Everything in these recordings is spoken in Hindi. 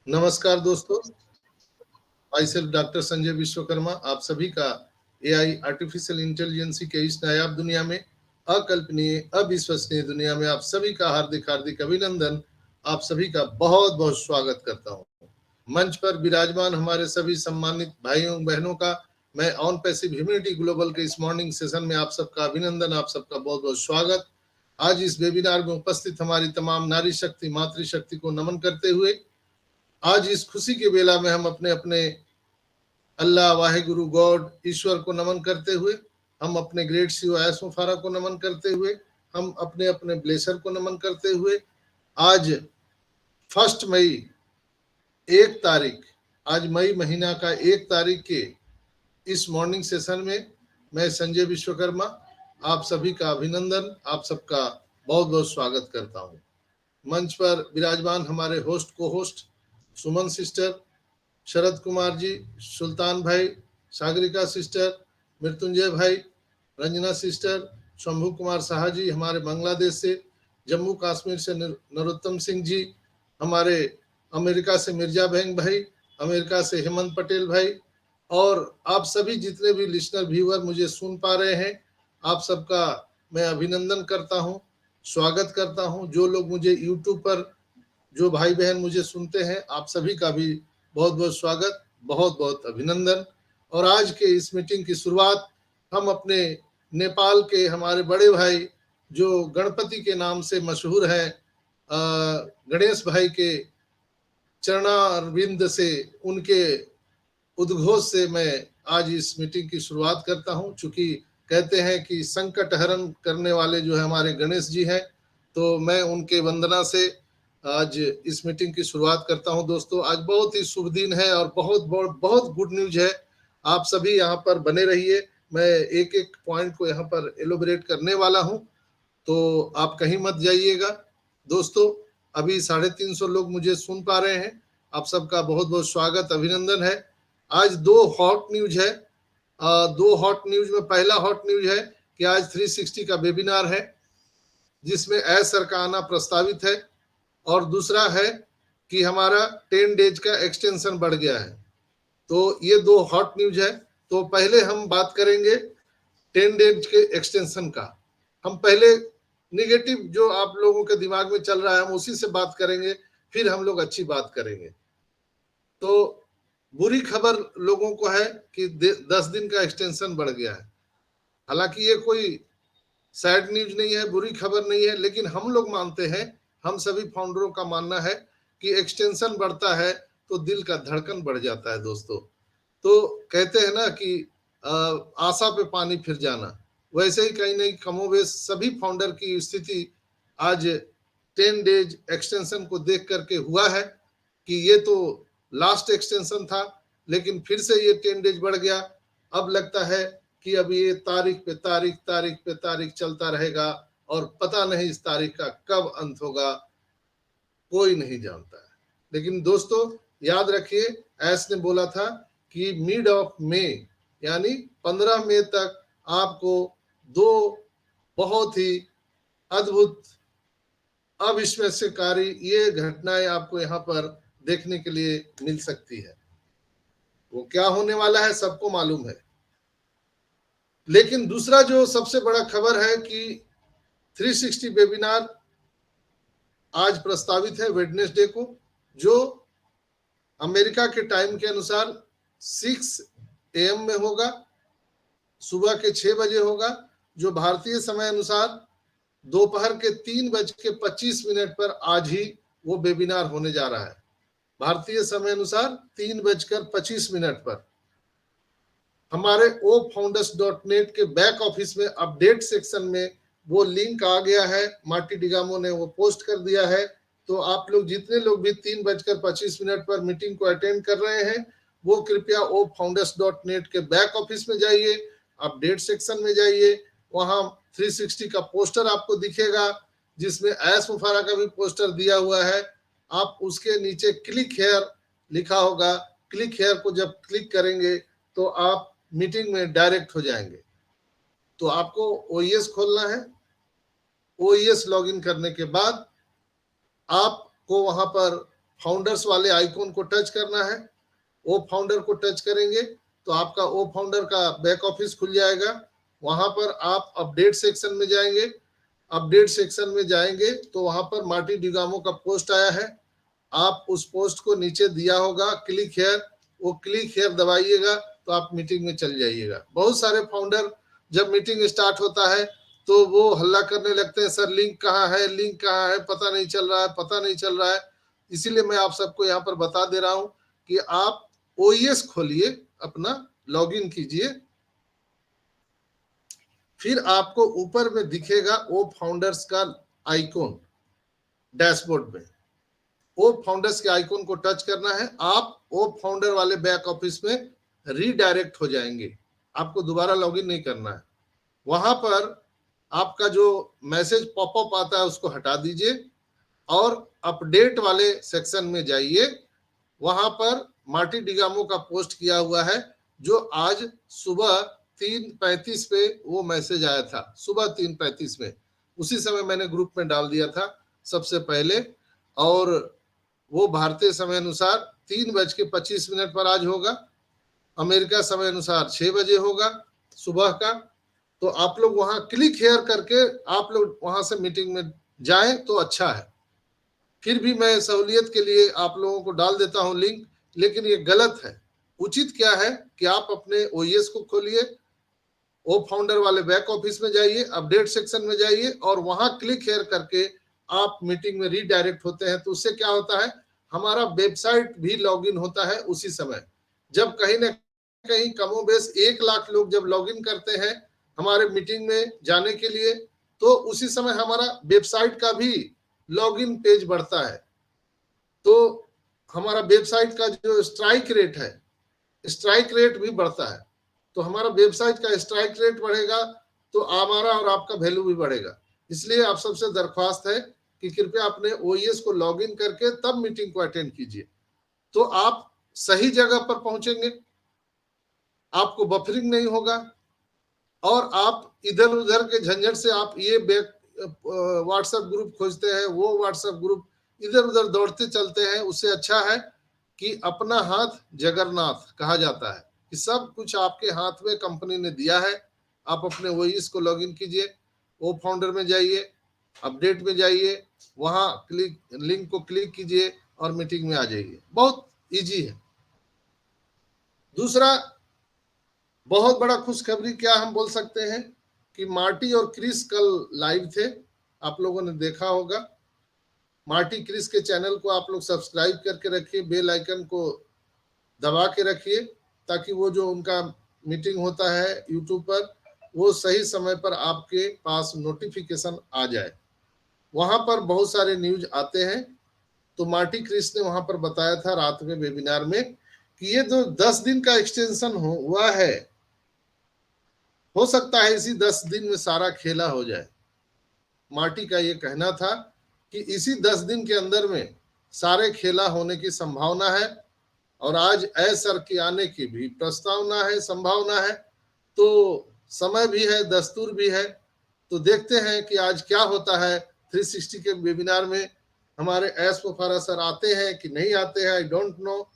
नमस्कार दोस्तों, my self doctor Sanjay Vishwakarma आप सभी का एआई आर्टिफिशियल इंटेलिजेंस के इस नायाब दुनिया में, अकल्पनीय अविश्वसनीय दुनिया में आप सभी का हार्दिक हार्दिक अभिनंदन, आप सभी का बहुत बहुत स्वागत करता हूं। मंच पर विराजमान हमारे सभी सम्मानित भाइयों बहनों का मैं ऑन पैसिव ह्यूमैनिटी ग्लोबल के इस मॉर्निंग सेशन में आप सबका अभिनंदन, आप सबका बहुत बहुत स्वागत। आज इस वेबिनार में उपस्थित हमारी तमाम नारी शक्ति मातृशक्ति को नमन करते हुए आज इस खुशी के बेला में हम अपने अपने अल्लाह वाहिगुरु गॉड ईश्वर को नमन करते हुए, हम अपने ग्रेट सीओ एस मुफारा को नमन करते हुए, हम अपने अपने ब्लेसर को नमन करते हुए आज 1 मई 1 तारीख, आज मई महीना का 1 तारीख के इस मॉर्निंग सेशन में मैं संजय विश्वकर्मा आप सभी का अभिनंदन, आप सबका बहुत बहुत स्वागत करता हूं। मंच पर विराजमान हमारे होस्ट को होस्ट सुमन सिस्टर, शरद कुमार जी, सुल्तान भाई, सागरिका सिस्टर, मृत्युंजय भाई, रंजना सिस्टर, शंभू कुमार साहा जी हमारे बांग्लादेश से, जम्मू कश्मीर से नरोत्तम सिंह जी, हमारे अमेरिका से मिर्जा बहन भाई, अमेरिका से हेमंत पटेल भाई, और आप सभी जितने भी लिसनर व्यूअर मुझे सुन पा रहे हैं, आप सबका मैं अभिनंदन करता हूं, स्वागत करता हूं। जो लोग मुझे यूट्यूब पर, जो भाई बहन मुझे सुनते हैं, आप सभी का भी बहुत बहुत स्वागत, बहुत बहुत अभिनंदन। और आज के इस मीटिंग की शुरुआत हम अपने नेपाल के हमारे बड़े भाई जो गणपति के नाम से मशहूर हैं, गणेश भाई के चरणारविंद से, उनके उद्घोष से मैं आज इस मीटिंग की शुरुआत करता हूं। चूंकि कहते हैं कि संकट हरण करने वाले जो है हमारे गणेश जी हैं, तो मैं उनके वंदना से आज इस मीटिंग की शुरुआत करता हूं। दोस्तों, आज बहुत ही शुभ दिन है और बहुत बहुत बहुत गुड न्यूज है। आप सभी यहाँ पर बने रहिए, मैं एक एक पॉइंट को यहाँ पर एलोबरेट करने वाला हूं, तो आप कहीं मत जाइएगा। दोस्तों, अभी 350 लोग मुझे सुन पा रहे हैं, आप सबका बहुत बहुत स्वागत अभिनंदन है। आज 2 हॉट न्यूज है। 2 हॉट न्यूज में पहला हॉट न्यूज है कि आज 360 का वेबिनार है जिसमें सर का आना प्रस्तावित है, और दूसरा है कि हमारा 10 डेज का एक्सटेंशन बढ़ गया है। तो ये 2 हॉट न्यूज है। तो पहले हम बात करेंगे 10 डेज के एक्सटेंशन का। हम पहले निगेटिव जो आप लोगों के दिमाग में चल रहा है हम उसी से बात करेंगे, फिर हम लोग अच्छी बात करेंगे। तो बुरी खबर लोगों को है कि 10 दिन का एक्सटेंशन बढ़ गया है। हालांकि ये कोई सैड न्यूज नहीं है, बुरी खबर नहीं है, लेकिन हम लोग मानते हैं, हम सभी फाउंडरों का मानना है कि एक्सटेंशन बढ़ता है तो दिल का धड़कन बढ़ जाता है। दोस्तों, तो कहते हैं ना कि आशा पे पानी फिर जाना, वैसे ही कहीं नहीं कमोबेश सभी फाउंडर की स्थिति आज 10 डेज एक्सटेंशन को देख करके हुआ है कि ये तो लास्ट एक्सटेंशन था, लेकिन फिर से ये 10 डेज बढ़ गया। अब लगता है कि अब ये तारीख पे तारीख चलता रहेगा और पता नहीं इस तारीख का कब अंत होगा, कोई नहीं जानता है। लेकिन दोस्तों, याद रखिए, एस ने बोला था कि मिड ऑफ मई यानी 15 मई तक आपको 2 बहुत ही अद्भुत अविश्वसनीय ये घटनाएं आपको यहाँ पर देखने के लिए मिल सकती है। वो क्या होने वाला है सबको मालूम है, लेकिन दूसरा जो सबसे बड़ा खबर है कि 360 वेबिनार आज प्रस्तावित है वेडनेसडे को, जो अमेरिका के टाइम के अनुसार 6 AM में होगा, सुबह के 6 बजे होगा, जो भारतीय समय अनुसार दोपहर के 3:25 पर आज ही वो वेबिनार होने जा रहा है। भारतीय समय अनुसार 3:25 पर हमारे ofounders.net के बैक ऑफिस में अपडेट सेक्शन में वो लिंक आ गया है, मार्टी डिगामो ने वो पोस्ट कर दिया है। तो आप लोग जितने लोग भी 3:25 पर मीटिंग को अटेंड कर रहे हैं, वो कृपया ofounders.net के बैक ऑफिस में जाइए, अपडेट सेक्शन में जाइए, वहां 360 का पोस्टर आपको दिखेगा जिसमें एस मुफारा का भी पोस्टर दिया हुआ है। आप उसके नीचे क्लिक हेयर लिखा होगा, क्लिक हेयर को जब क्लिक करेंगे तो आप मीटिंग में डायरेक्ट हो जाएंगे। तो आपको OES खोलना है, OES लॉगिन करने के बाद आपको वहां पर फाउंडर्स वाले आइकॉन को टच करना है। ओ फाउंडर को टच करेंगे तो आपका ओ फाउंडर का बैक ऑफिस खुल जाएगा। वहां पर आप अपडेट सेक्शन में जाएंगे। अपडेट सेक्शन में जाएंगे तो वहां पर मार्टी डिगामो का पोस्ट आया है। आप उस पोस्ट को नीचे दिया होगा क्लिक हेयर, वो क्लिक हेयर दबाइएगा तो आप मीटिंग में चल जाइएगा। बहुत सारे फाउंडर जब मीटिंग स्टार्ट होता है तो वो हल्ला करने लगते हैं, सर लिंक कहाँ है, लिंक कहाँ है, पता नहीं चल रहा है, पता नहीं चल रहा है। इसीलिए मैं आप सबको यहाँ पर बता दे रहा हूँ कि आप ओईएस खोलिए, अपना लॉगिन कीजिए, फिर आपको ऊपर में दिखेगा ओ फाउंडर्स का आइकॉन डैशबोर्ड में। ओ फाउंडर्स के आइकॉन को टच करना है। आप ओ फाउंडर वाले बैक ऑफिस में रीडायरेक्ट हो जाएंगे, आपको दोबारा लॉगिन नहीं करना है। वहां पर आपका जो मैसेज पॉपअप आता है उसको हटा दीजिए और अपडेट वाले सेक्शन में जाइए। वहां पर मार्टी डिगामो का पोस्ट किया हुआ है जो आज सुबह 3:35 पे वो मैसेज आया था, सुबह 3:35 में। उसी समय मैंने ग्रुप में डाल दिया था सबसे पहले, और वो भारतीय समय अनुसार 3:25 पर आज होगा, अमेरिका समय अनुसार 6 बजे होगा सुबह का। तो आप लोग वहां क्लिक हेयर करके आप लोग वहां से मीटिंग में जाएं तो अच्छा है। फिर भी मैं सहूलियत के लिए आप लोगों को डाल देता हूं लिंक, लेकिन ये गलत है। उचित क्या है कि आप अपने ओईएस को खोलिए, ओ फाउंडर वाले बैक ऑफिस में जाइए, अपडेट सेक्शन में जाइए और वहां क्लिक हेयर करके आप मीटिंग में रीडायरेक्ट होते हैं। तो उससे क्या होता है, हमारा वेबसाइट भी लॉगिन होता है उसी समय। जब कहीं ना कहीं कमोबेश 1 लाख लोग जब लॉगिन करते हैं हमारे मीटिंग में जाने के लिए, तो उसी समय हमारा वेबसाइट का भी लॉगिन पेज बढ़ता है। तो हमारा वेबसाइट का जो स्ट्राइक रेट है, स्ट्राइक रेट भी बढ़ता है। तो हमारा वेबसाइट का स्ट्राइक रेट बढ़ेगा तो हमारा और आपका वैल्यू भी बढ़ेगा। इसलिए आप सबसे दरख्वास्त है कि कृपया अपने ओईएस को लॉगिन करके तब मीटिंग को अटेंड कीजिए, तो आप सही जगह पर पहुंचेंगे, आपको बफरिंग नहीं होगा और आप इधर उधर के झंझट से आप ये व्हाट्सएप ग्रुप खोजते हैं, वो व्हाट्सएप ग्रुप, इधर उधर दौड़ते चलते हैं। उससे अच्छा है कि अपना हाथ जगन्नाथ कहा जाता है कि सब कुछ आपके हाथ में कंपनी ने दिया है। आप अपने ओईएस को लॉगिन कीजिए, ओ फाउंडर में जाइए, अपडेट में जाइए, वहां क्लिक लिंक को क्लिक कीजिए और मीटिंग में आ जाइए। बहुत इजी है। दूसरा बहुत बड़ा खुशखबरी क्या हम बोल सकते हैं कि मार्टी और क्रिस कल लाइव थे, आप लोगों ने देखा होगा। मार्टी क्रिस के चैनल को आप लोग सब्सक्राइब करके रखिए, बेल आइकन को दबा के रखिए ताकि वो जो उनका मीटिंग होता है यूट्यूब पर वो सही समय पर आपके पास नोटिफिकेशन आ जाए। वहां पर बहुत सारे न्यूज आते हैं। तो मार्टी क्रिस ने वहां पर बताया था रात में वेबिनार में कि ये जो 10 दिन का एक्सटेंशन हुआ है, हो सकता है इसी 10 दिन में सारा खेला हो जाए। मार्टी का ये कहना था कि इसी 10 दिन के अंदर में सारे खेला होने की संभावना है और आज सर के आने की भी प्रस्तावना है, संभावना है। तो समय भी है, दस्तूर भी है। तो देखते हैं कि आज क्या होता है। 360 के वेबिनार में हमारे एस मुफारा सर आते हैं कि नहीं आते हैं, आई डोंट नो,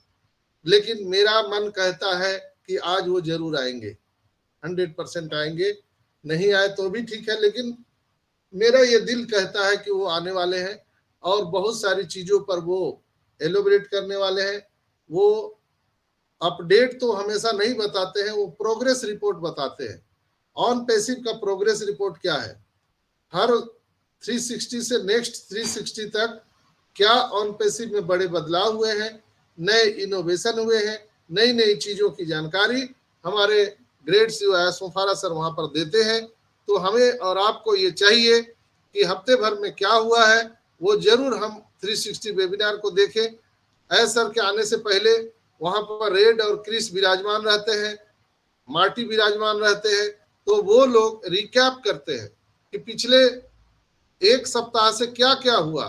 लेकिन मेरा मन कहता है कि आज वो जरूर आएंगे, 100% आएंगे। नहीं आए तो भी ठीक है, लेकिन मेरा ये दिल कहता है कि वो आने वाले हैं और बहुत सारी चीजों पर वो एलोबरेट करने वाले हैं। वो अपडेट तो हमेशा नहीं बताते हैं, वो प्रोग्रेस रिपोर्ट बताते हैं। ऑन पैसिव का प्रोग्रेस रिपोर्ट क्या है, हर 360 से नेक्स्ट 360 तक क्या ऑन पैसिव में बड़े बदलाव हुए हैं, नए इनोवेशन हुए हैं, नई नई चीजों की जानकारी हमारे ग्रेड मुफारा सर वहां पर देते हैं। तो हमें और आपको ये चाहिए कि हफ्ते भर में क्या हुआ है वो जरूर हम 360 वेबिनार को देखें। सर के आने से पहले वहां पर रेड और क्रिस विराजमान रहते हैं, मार्टी विराजमान रहते हैं। तो वो लोग रिकैप करते हैं कि पिछले एक सप्ताह से क्या क्या हुआ,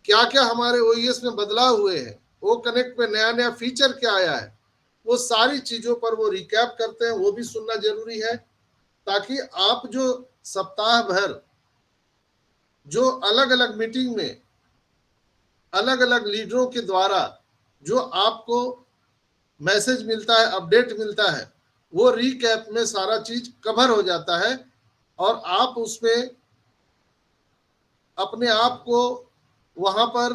क्या क्या हमारे ओईएस में बदलाव हुए हैं, वो कनेक्ट में नया नया फीचर क्या आया है, वो सारी चीजों पर वो रिकैप करते हैं। वो भी सुनना जरूरी है ताकि आप जो सप्ताह भर जो अलग अलग मीटिंग में अलग अलग लीडरों के द्वारा जो आपको मैसेज मिलता है, अपडेट मिलता है, वो रीकैप में सारा चीज कवर हो जाता है और आप उसमें अपने आप को वहां पर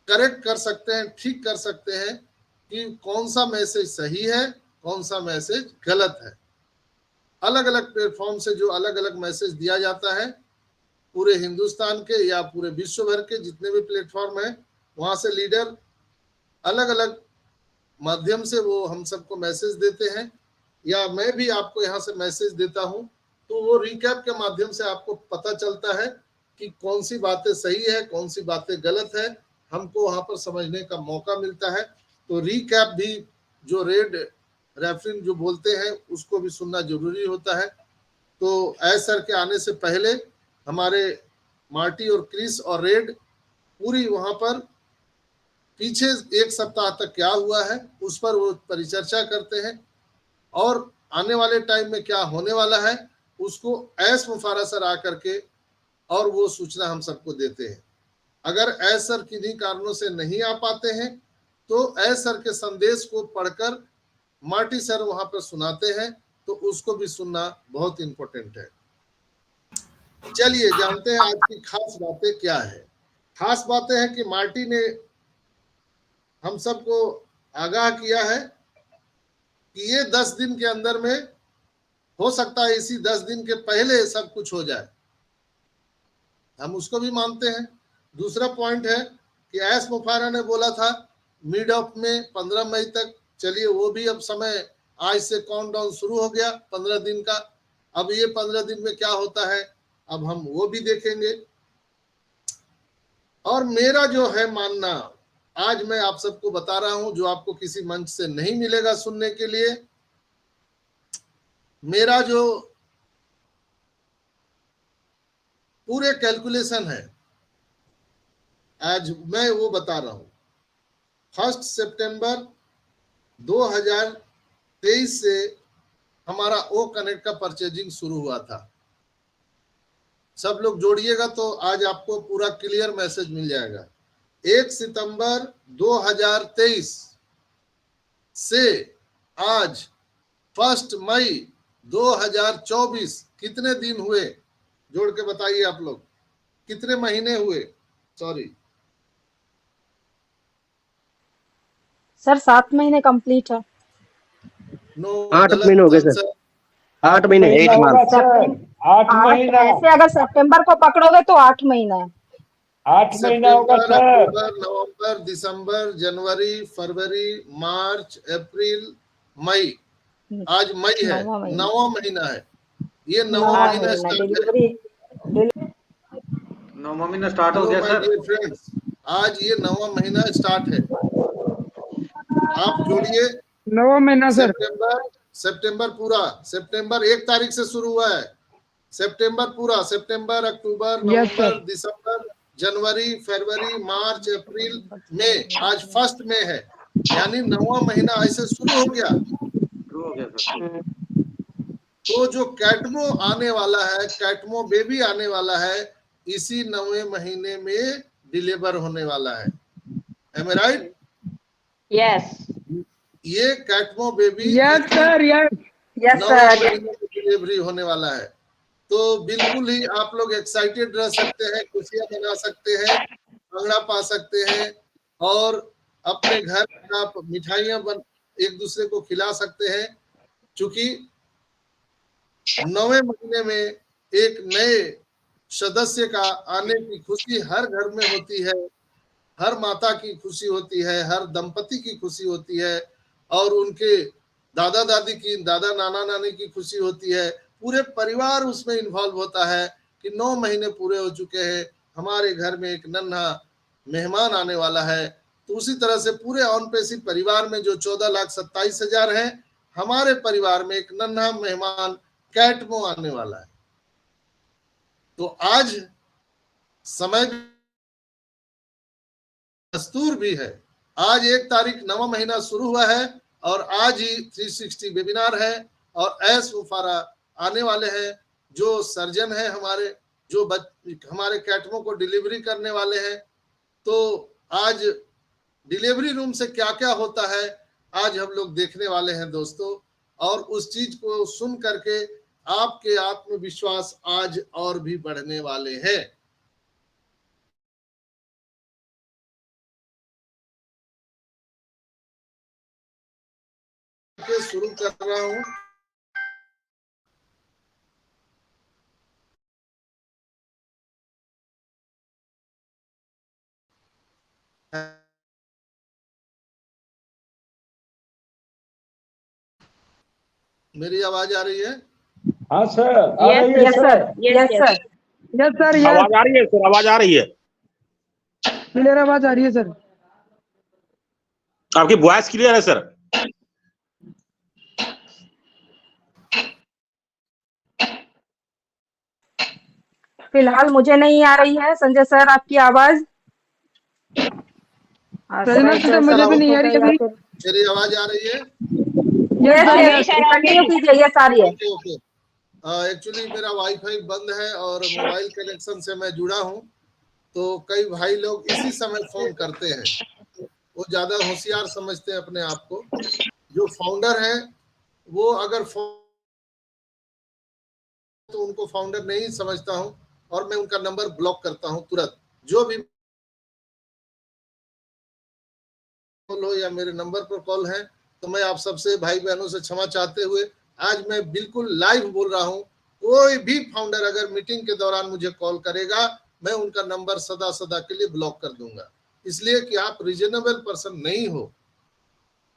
करेक्ट कर सकते हैं, ठीक कर सकते हैं कि कौन सा मैसेज सही है, कौन सा मैसेज गलत है। अलग अलग प्लेटफॉर्म से जो अलग अलग मैसेज दिया जाता है, पूरे हिंदुस्तान के या पूरे विश्व भर के जितने भी प्लेटफॉर्म है, वहां से लीडर अलग अलग माध्यम से वो हम सबको मैसेज देते हैं, या मैं भी आपको यहाँ से मैसेज देता हूँ। तो वो रिकैप के माध्यम से आपको पता चलता है कि कौन सी बातें सही है, कौन सी बातें गलत है, हमको वहां पर समझने का मौका मिलता है। तो रिकैप भी जो रेड रेफरिंग जो बोलते हैं उसको भी सुनना जरूरी होता है। तो एस सर के आने से पहले हमारे मार्टी और क्रिस और रेड पूरी वहां पर पीछे एक सप्ताह तक क्या हुआ है उस पर वो परिचर्चा करते हैं, और आने वाले टाइम में क्या होने वाला है उसको एस मुफारा सर आकर के और वो सूचना हम सबको देते हैं। अगर एस सर किन्हीं कारणों से नहीं आ पाते हैं तो एस सर के संदेश को पढ़कर मार्टी सर वहां पर सुनाते हैं, तो उसको भी सुनना बहुत इंपॉर्टेंट है। चलिए जानते हैं आज की खास बातें क्या है। खास बातें हैं कि मार्टी ने हम सबको आगाह किया है कि ये 10 दिन के अंदर में हो सकता है इसी 10 दिन के पहले सब कुछ हो जाए, हम उसको भी मानते हैं। दूसरा पॉइंट है कि एस मुफारा ने बोला था मिड ऑफ में 15 मई तक, चलिए वो भी अब समय आज से काउंटडाउन शुरू हो गया 15 दिन का। अब ये 15 दिन में क्या होता है अब हम वो भी देखेंगे। और मेरा जो है मानना आज मैं आप सबको बता रहा हूं, जो आपको किसी मंच से नहीं मिलेगा सुनने के लिए। मेरा जो पूरे कैलकुलेशन है आज मैं वो बता रहा हूं। 1 सितंबर 2023 से हमारा ओ कनेक्ट का परचेजिंग शुरू हुआ था। सब लोग जोड़िएगा तो आज आपको पूरा क्लियर मैसेज मिल जाएगा। 1 सितंबर 2023 से आज 1 मई 2024 कितने दिन हुए? जोड़ के बताइए आप लोग, कितने महीने हुए? सॉरी सर 7 महीने कंप्लीट है। नो 8 महीने हो गए सर। 8 महीने 8 मंथ। 8 महीना ऐसे अगर सितंबर को पकड़ोगे तो 8 महीना है। 8 महीना होगा सितंबर, सर। अक्टूबर, नवंबर, दिसंबर, जनवरी, फरवरी, मार्च, अप्रैल, मई। आज मई है, 9वां महीना है। ये 9वां महीना स्टार्ट है। डिलीवरी 9वां महीना स्टार्ट हो गया सर। डियर फ्रेंड्स, आज ये 9वां महीना स्टार्ट है। आप जोड़िए 9वां महीना सर। सितंबर पूरा, सितंबर 1 तारीख से शुरू हुआ है। सितंबर पूरा, सितंबर, अक्टूबर, नवंबर, दिसंबर, जनवरी, फरवरी, मार्च, अप्रैल, मई। आज 1 मई है, यानी 9वां महीना ऐसे शुरू हो गया। शुरू हो गया सर। तो जो कैटमो आने वाला है, कैटमो बेबी आने वाला है, इसी 9वें महीने में डिलीवर होने वाला है। एम आई राइट? यस ये कैटमो baby yes sir, yes. Yes 9वें सर। महीने में डिलीवरी होने वाला है। तो बिल्कुल ही आप लोग एक्साइटेड रह सकते हैं, खुशियां मना सकते हैं, भंगड़ा पा सकते हैं, और अपने घर में आप मिठाइयां एक दूसरे को खिला सकते हैं। चूंकि 9वें महीने में एक नए सदस्य का आने की खुशी हर घर में होती है, हर माता की खुशी होती है, हर दंपति की खुशी होती है, और उनके दादा दादी की, दादा नाना नानी की खुशी होती है। पूरे परिवार उसमें इन्वॉल्व होता है कि 9 महीने पूरे हो चुके हैं, हमारे घर में एक नन्हा मेहमान आने वाला है। तो उसी तरह से पूरे ऑनपेसी परिवार में जो 14,27,000 है, हमारे परिवार में एक नन्हा मेहमान कैटमो आने वाला है। तो आज समय दस्तूर भी है। आज 1 तारीख 9वां महीना शुरू हुआ है, और आज ही 360 वेबिनार है, और एस मुफारा आने वाले हैं जो सर्जन है हमारे, जो हमारे कैटमो को डिलीवरी करने वाले हैं। तो आज डिलीवरी रूम से क्या क्या होता है आज हम लोग देखने वाले हैं दोस्तों, और उस चीज को सुन करके आपके आत्मविश्वास आज और भी बढ़ने वाले हैं। शुरू कर रहा हूं। मेरी आवाज आ रही है? हाँ सर, आ रही है yes sir. Sir, yes sir, yes sir, yes आवाज आ रही है सर, आवाज आ रही है, क्लियर आवाज आ रही है सर। आपकी वॉइस क्लियर है सर। फिलहाल मुझे नहीं आ रही है संजय सर आपकी आवाज। रजनीश सर, मुझे भी नहीं आ रही अभी। मेरी आवाज आ रही है? यस, कंटिन्यू कीजिए, यस आ रही है। Okay okay. एक्चुअली मेरा वाईफाई बंद है और मोबाइल कनेक्शन से मैं जुड़ा हूं, तो कई भाई लोग इसी समय फोन करते हैं। वो ज्यादा होशियार समझते हैं अपने आप को। जो फाउंडर है वो अगर तो उनको फाउंडर नहीं समझता हूं और मैं उनका नंबर ब्लॉक करता हूं तुरंत। जो भी कॉल हो या मेरे नंबर पर कॉल है तो मैं आप सबसे भाई बहनों से क्षमा चाहते हुए आज मैं बिल्कुल लाइव बोल रहा हूं। कोई भी फाउंडर अगर मीटिंग के दौरान मुझे कॉल करेगा मैं उनका नंबर सदा सदा के लिए ब्लॉक कर दूंगा, इसलिए कि आप रीजनेबल पर्सन नहीं हो।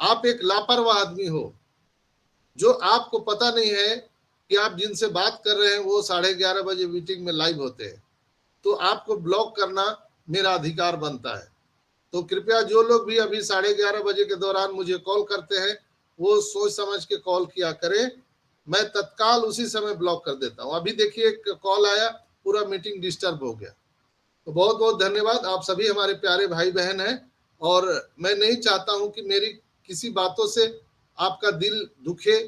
आप एक लापरवाह आदमी हो जो आपको पता नहीं है कि आप जिनसे बात कर रहे हैं वो 11:30 बजे मीटिंग में लाइव होते हैं, तो आपको ब्लॉक करना मेरा अधिकार बनता है। तो कृपया जो लोग भी अभी 11:30 बजे के दौरान मुझे कॉल करते हैं वो सोच समझ के कॉल किया करें, मैं तत्काल उसी समय ब्लॉक कर देता हूं। अभी देखिए एक कॉल आया, पूरा मीटिंग डिस्टर्ब हो गया। तो बहुत बहुत धन्यवाद, आप सभी हमारे प्यारे भाई बहन हैं और मैं नहीं चाहता हूं कि मेरी किसी बातों से आपका दिल दुखे,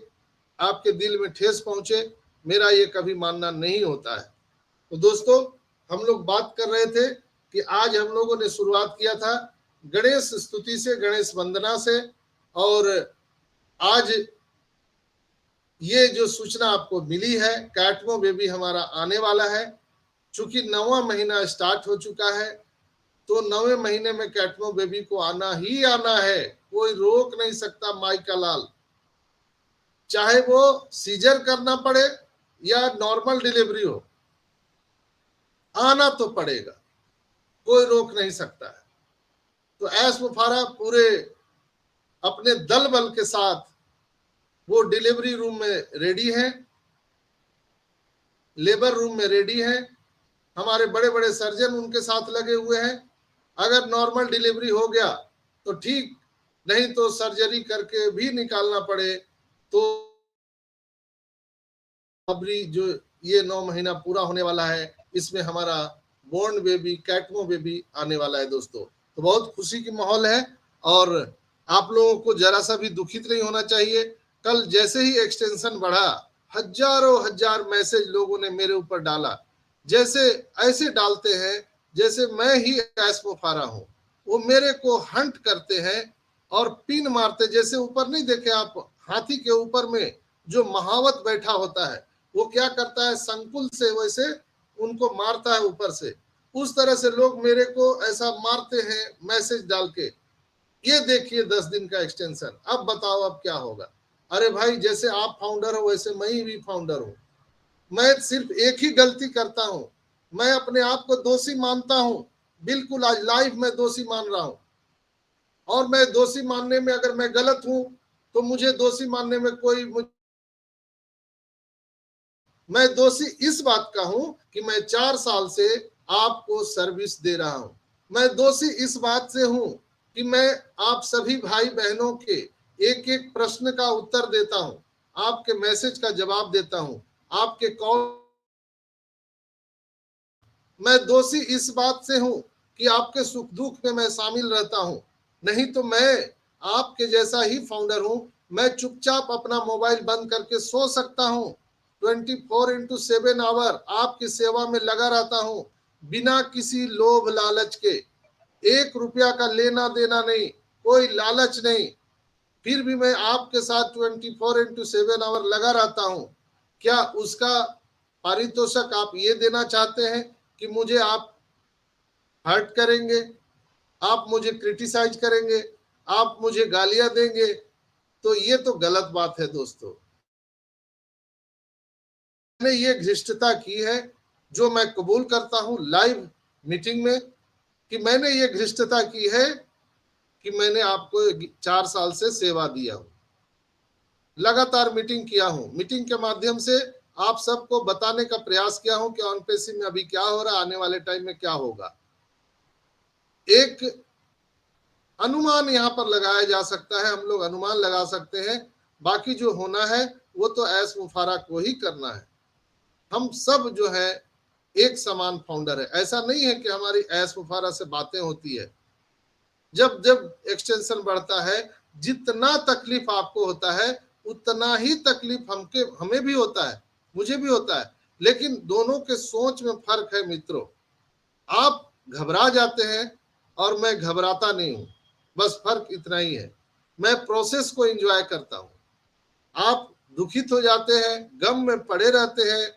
आपके दिल में ठेस पहुंचे, मेरा ये कभी मानना नहीं होता है। तो दोस्तों हम लोग बात कर रहे थे कि आज हम लोगों ने शुरुआत किया था गणेश स्तुति से, गणेश वंदना से, और आज ये जो सूचना आपको मिली है कैटमो बेबी हमारा आने वाला है। चूंकि 9वां महीना स्टार्ट हो चुका है तो 9वें महीने में कैटमो बेबी को आना ही आना है, कोई रोक नहीं सकता माई का लाल। चाहे वो सीजर करना पड़े या नॉर्मल डिलीवरी हो, आना तो पड़ेगा, कोई रोक नहीं सकता है। तो ऐस मुफारा पूरे अपने दल बल के साथ वो डिलीवरी रूम में रेडी है, लेबर रूम में रेडी है, हमारे बड़े बड़े सर्जन उनके साथ लगे हुए हैं। अगर नॉर्मल डिलीवरी हो गया तो ठीक, नहीं तो सर्जरी करके भी निकालना पड़े तो अभी जो ये 9 महीना पूरा होने वाला है इसमें हमारा बोर्न बेबी कैटमो बेबी आने वाला है दोस्तों। तो बहुत खुशी की माहौल है और आप लोगों को जरा सा भी दुखित नहीं होना चाहिए। कल जैसे ही एक्सटेंशन बढ़ा, हजारों हजार मैसेज लोगों ने मेरे ऊपर डाला, जैसे ऐसे डालते हैं जैसे मैं ही ऐशमुफारा हूं। वो मेरे को हंट करते हैं और पिन मारते, जैसे ऊपर नहीं देखे आप हाथी के ऊपर में जो महावत बैठा होता है वो क्या करता है, संकुल से वैसे उनको मारता है ऊपर से, उस तरह से लोग मेरे को ऐसा मारते हैं मैसेज डाल के। ये देखिए 10 दिन का एक्सटेंशन, अब बताओ अब क्या होगा। अरे भाई जैसे आप फाउंडर हो वैसे मैं भी फाउंडर हूं। मैं सिर्फ एक ही गलती करता हूं, मैं अपने आप को दोषी मानता हूं, बिल्कुल आज लाइव में दोषी मान रहा हूं। और मैं दोषी मानने में अगर मैं गलत हूं तो मुझे दोषी मानने में मैं दोषी इस बात का हूं कि मैं 4 साल से आपको सर्विस दे रहा हूं। मैं दोषी इस बात से हूं कि मैं आप सभी भाई बहनों के एक एक प्रश्न का उत्तर देता हूं, आपके मैसेज का जवाब देता हूं, आपके कॉल। मैं दोषी इस बात से हूं कि आपके सुख दुख में मैं शामिल रहता हूं, नहीं तो मैं आपके जैसा ही फाउंडर हूं। मैं चुपचाप अपना मोबाइल बंद करके सो सकता हूं, 24/7 आवर आपकी सेवा में लगा रहता हूं, बिना किसी लोभ लालच के। 1 रुपया का लेना देना नहीं, कोई लालच नहीं, फिर भी मैं आपके साथ 24/7 आवर लगा रहता हूं। क्या उसका पारितोषिक आप ये देना चाहते हैं कि मुझे आप हर्ट करेंगे, आप मुझे क्रिटिसाइज करेंगे, आप मुझे गालियां देंगे? तो ये तो गलत बात है दोस्तों। मैंने ये घृष्टता की है जो मैं कबूल करता हूं लाइव मीटिंग में, कि मैंने ये घृष्टता की है कि मैंने आपको 4 साल से सेवा दिया हूं, लगातार मीटिंग किया हूं, मीटिंग के माध्यम से आप सबको बताने का प्रयास किया हूं कि ऑनपेसी में अभी क्या हो रहा है, आने वाले टाइम में क्या होगा। एक अनुमान यहाँ पर लगाया जा सकता है, हम लोग अनुमान लगा सकते हैं, बाकी जो होना है वो तो ऐश मुफारा को ही करना है। हम सब जो है एक समान फाउंडर है, ऐसा नहीं है कि हमारी ऐश मुफारा से बातें होती है। जब जब एक्सटेंशन बढ़ता है, जितना तकलीफ आपको होता है उतना ही तकलीफ हमें भी होता है, मुझे भी होता है, लेकिन दोनों के सोच में फर्क है मित्रों। आप घबरा जाते हैं और मैं घबराता नहीं हूं, बस फर्क इतना ही है। मैं प्रोसेस को एंजॉय करता हूं, आप दुखित हो जाते हैं, गम में पड़े रहते हैं,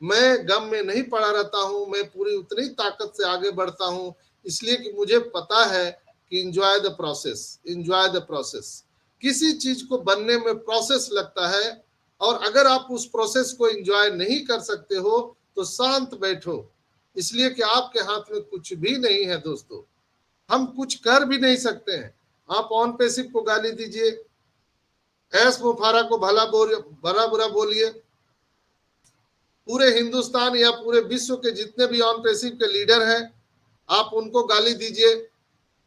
मैं गम में नहीं पड़ा रहता हूं, मैं पूरी उतनी ताकत से आगे बढ़ता हूं, इसलिए कि मुझे पता है कि enjoy the process, enjoy the process. किसी चीज को बनने में प्रोसेस लगता है, और अगर आप उस प्रोसेस को एंजॉय नहीं कर सकते हो तो शांत बैठो, इसलिए कि आपके हाथ में कुछ भी नहीं है दोस्तों, हम कुछ कर भी नहीं सकते हैं। आप ऑन पैसिव को गाली दीजिए, ऐश मुफारा को भला बुरा बोलिए, पूरे हिंदुस्तान या पूरे विश्व के जितने भी ऑन पैसिव के लीडर हैं आप उनको गाली दीजिए,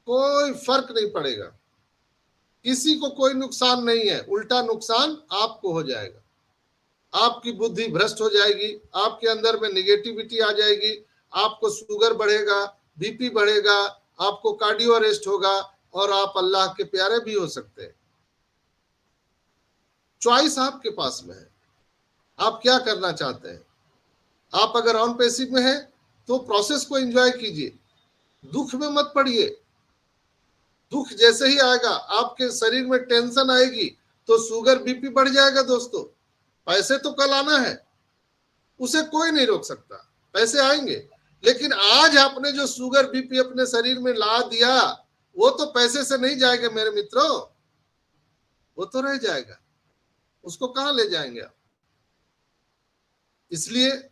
कोई फर्क नहीं पड़ेगा, किसी को कोई नुकसान नहीं है, उल्टा नुकसान आपको हो जाएगा। आपकी बुद्धि भ्रष्ट हो जाएगी, आपके अंदर में निगेटिविटी आ जाएगी, आपको शुगर बढ़ेगा, बीपी बढ़ेगा, आपको कार्डियो अरेस्ट होगा, और आप अल्लाह के प्यारे भी हो सकते हैं। चॉइस आपके पास में है, आप क्या करना चाहते हैं। आप अगर ऑन पैसिव में हैं तो प्रोसेस को एंजॉय कीजिए, दुख में मत पड़िए। दुख जैसे ही आएगा, आपके शरीर में टेंशन आएगी तो शुगर बीपी बढ़ जाएगा दोस्तों। पैसे तो कल आना है, उसे कोई नहीं रोक सकता, पैसे आएंगे, लेकिन आज आपने जो शुगर बीपी अपने शरीर में ला दिया वो तो पैसे से नहीं जाएगा मेरे मित्रों, वो तो रह जाएगा, उसको कहां ले जाएंगे आप। इसलिए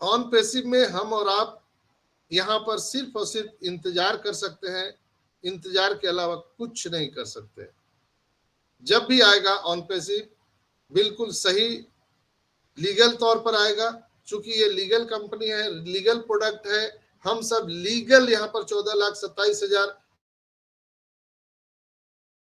ऑन पैसिव में हम और आप यहां पर सिर्फ और सिर्फ इंतजार कर सकते हैं, इंतजार के अलावा कुछ नहीं कर सकते। जब भी आएगा ऑन पैसिव बिल्कुल सही लीगल तौर पर आएगा, चूंकि ये लीगल कंपनी है, लीगल प्रोडक्ट है, हम सब लीगल यहाँ पर 14,27,000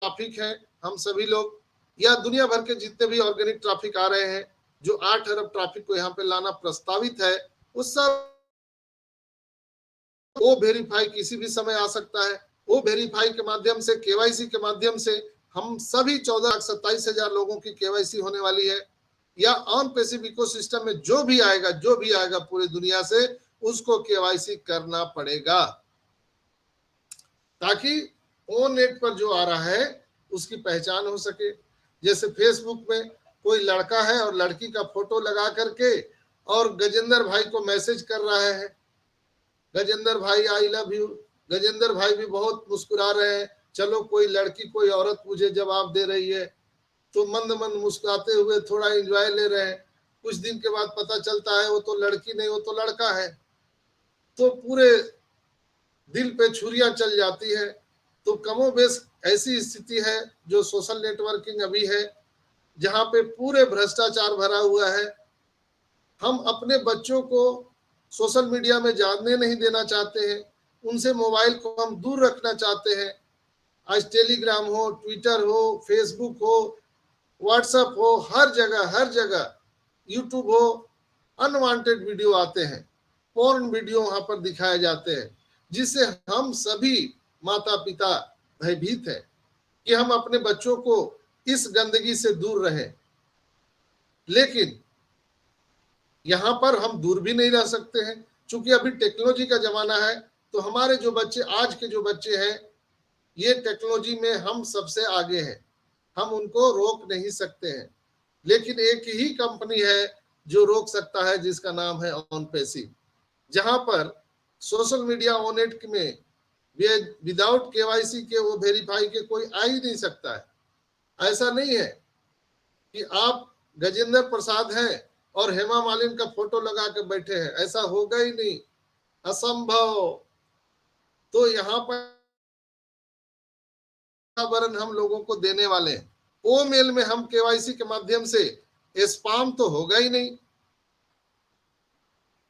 ट्रैफिक है, हम सभी लोग, या दुनिया भर के जितने भी ऑर्गेनिक ट्रैफिक आ रहे हैं, जो 8 अरब ट्रैफिक को यहाँ पे लाना प्रस्तावित है, उस सब वो वेरीफाई किसी भी समय आ सकता है। वो वेरीफाई के माध्यम से, केवाईसी के माध्यम से हम सभी 14,27,000 लोगों की केवाईसी होने वाली है, या ऑन पैसिव इकोसिस्टम में जो भी आएगा पूरी दुनिया से उसको केवाईसी करना पड़ेगा, ताकि ओ नेट पर जो आ रहा है उसकी पहचान हो सके। जैसे फेसबुक में कोई लड़का है और लड़की का फोटो लगा करके और गजेंद्र भाई को मैसेज कर रहा है, गजेंद्र भाई आई लव यू, गजेंद्र भाई भी बहुत मुस्कुरा रहे हैं, चलो कोई लड़की कोई औरत मुझे जवाब दे रही है तो मंद मंद मुस्कुराते हुए थोड़ा एंजॉय ले रहे हैं। कुछ दिन के बाद पता चलता है वो तो लड़की नहीं, वो तो लड़का है, तो पूरे दिल पे छुरियां चल जाती है। तो कमोबेश ऐसी स्थिति है जो सोशल नेटवर्किंग अभी है, जहां पे पूरे भ्रष्टाचार भरा हुआ है। हम अपने बच्चों को सोशल मीडिया में जानने नहीं देना चाहते हैं, उनसे मोबाइल को हम दूर रखना चाहते हैं। आज टेलीग्राम हो, ट्विटर हो, फेसबुक हो, व्हाट्सएप हो, हर जगह यूट्यूब हो, अनवांटेड वीडियो आते हैं, पोर्न वीडियो वहां पर दिखाए जाते हैं, जिससे हम सभी माता पिता भयभीत है कि हम अपने बच्चों को इस गंदगी से दूर रहें। लेकिन यहाँ पर हम दूर भी नहीं रह सकते हैं, क्योंकि अभी टेक्नोलॉजी का जमाना है। तो हमारे जो बच्चे, आज के जो बच्चे हैं, ये टेक्नोलॉजी में हम सबसे आगे हैं, हम उनको रोक नहीं सकते हैं। लेकिन एक ही कंपनी है जो रोक सकता है, जिसका नाम है ऑनपैसिव, जहां पर सोशल मीडिया ऑनेट में विदाउट केवाईसी के, वो वेरीफाई के कोई आ ही नहीं सकता है। ऐसा नहीं है कि आप गजेंद्र प्रसाद हैं और हेमा मालिनी का फोटो लगा के बैठे हैं, ऐसा होगा ही नहीं, असंभव। तो यहाँ पर वातावरण हम लोगों को देने वाले हैं। ओ मेल में हम केवाईसी के माध्यम से स्पैम तो होगा ही नहीं।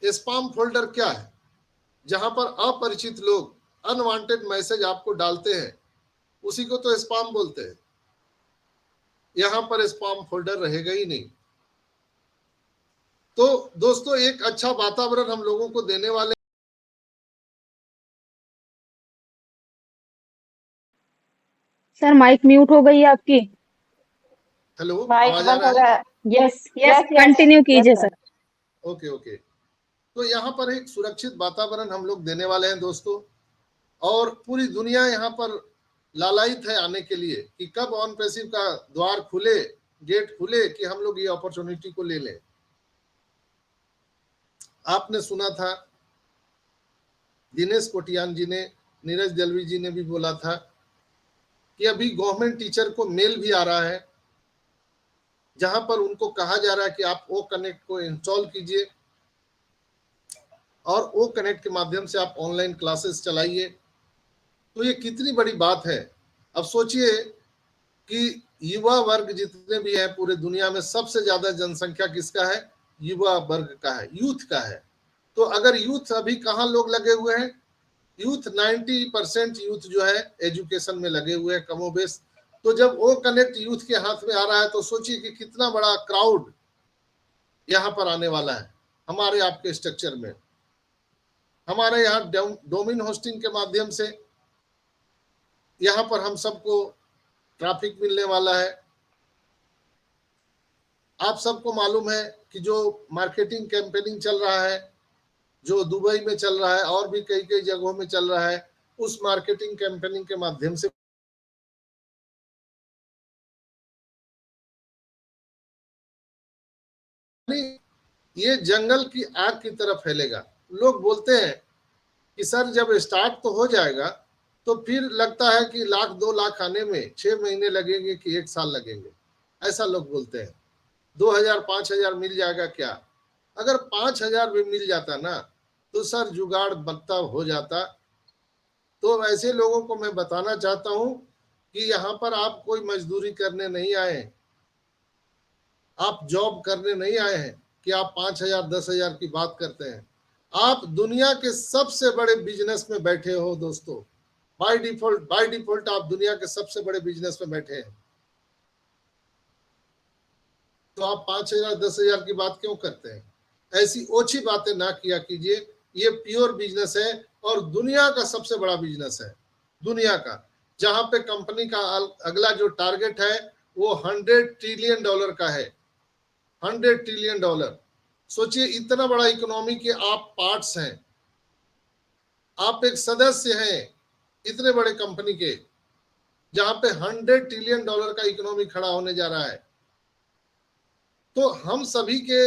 स्पैम फोल्डर क्या है? जहां पर अपरिचित लोग अनवांटेड मैसेज आपको डालते हैं, उसी को तो स्पैम बोलते हैं। यहां पर स्पैम फोल्डर रहेगा ही नहीं। तो दोस्तों, एक अच्छा वातावरण हम लोगों को देने वाले। सर माइक म्यूट हो गई है आपकी। हेलो, माइक आवाज आ बंद हो रहा है? गया। यस यस, कंटिन्यू कीजिए सर। Okay okay. तो यहाँ पर एक सुरक्षित वातावरण हम लोग देने वाले हैं दोस्तों, और पूरी दुनिया यहाँ पर लालायित है आने के लिए कि कब ऑनपैसिव का द्वार खुले, गेट खुले, कि हम लोग ये अपॉर्चुनिटी को ले लें। आपने सुना था दिनेश कोटियान जी ने, नीरज दलवी जी ने भी बोला था कि अभी गवर्नमेंट टीचर को मेल भी आ रहा है, जहां पर उनको कहा जा रहा है कि आप ओ कनेक्ट को इंस्टॉल कीजिए और ओ कनेक्ट के माध्यम से आप ऑनलाइन क्लासेस चलाइए। तो ये कितनी बड़ी बात है। अब सोचिए कि युवा वर्ग जितने भी हैं पूरे दुनिया में, सबसे ज्यादा जनसंख्या किसका है? युवा वर्ग का है, यूथ का है। तो अगर यूथ, अभी कहाँ लोग लगे हुए हैं? यूथ 90% यूथ जो है एजुकेशन में लगे हुए हैं कमोबेश। तो जब ओ कनेक्ट यूथ के हाथ में आ रहा है, तो सोचिए कि कितना बड़ा क्राउड यहाँ पर आने वाला है हमारे आपके स्ट्रक्चर में। हमारे यहाँ डोमेन होस्टिंग के माध्यम से यहाँ पर हम सबको ट्रैफिक मिलने वाला है। आप सबको मालूम है कि जो मार्केटिंग कैंपेनिंग चल रहा है, जो दुबई में चल रहा है और भी कई कई जगहों में चल रहा है, उस मार्केटिंग कैंपेनिंग के माध्यम से ये जंगल की आग की तरफ फैलेगा। लोग बोलते हैं कि सर जब स्टार्ट तो हो जाएगा, तो फिर लगता है कि 1,00,000 2,00,000 आने में 6 महीने लगेंगे कि 1 साल लगेंगे, ऐसा लोग बोलते हैं। 2,000 5,000 मिल जाएगा क्या? अगर 5,000 भी मिल जाता ना, तो सर जुगाड़ बनता हो जाता। तो ऐसे लोगों को मैं बताना चाहता हूं कि यहाँ पर आप कोई मजदूरी करने नहीं आए, आप जॉब करने नहीं आए हैं कि आप 5,000 10,000 की बात करते हैं। आप दुनिया के सबसे बड़े बिजनेस में बैठे हो दोस्तों। बाय डिफॉल्ट आप दुनिया के सबसे बड़े बिजनेस में बैठे हैं। तो आप 5,000 10,000 की बात क्यों करते हैं? ऐसी ओछी बातें ना किया कीजिए। ये प्योर बिजनेस है और दुनिया का सबसे बड़ा बिजनेस है, दुनिया का, जहां पे कंपनी का अगला जो टारगेट है वो $100 ट्रिलियन का है। $100 ट्रिलियन। सोचिए, इतना बड़ा इकोनॉमी के आप पार्ट्स हैं, आप एक सदस्य हैं इतने बड़े कंपनी के, जहां पे $100 ट्रिलियन का इकोनॉमी खड़ा होने जा रहा है। तो हम सभी के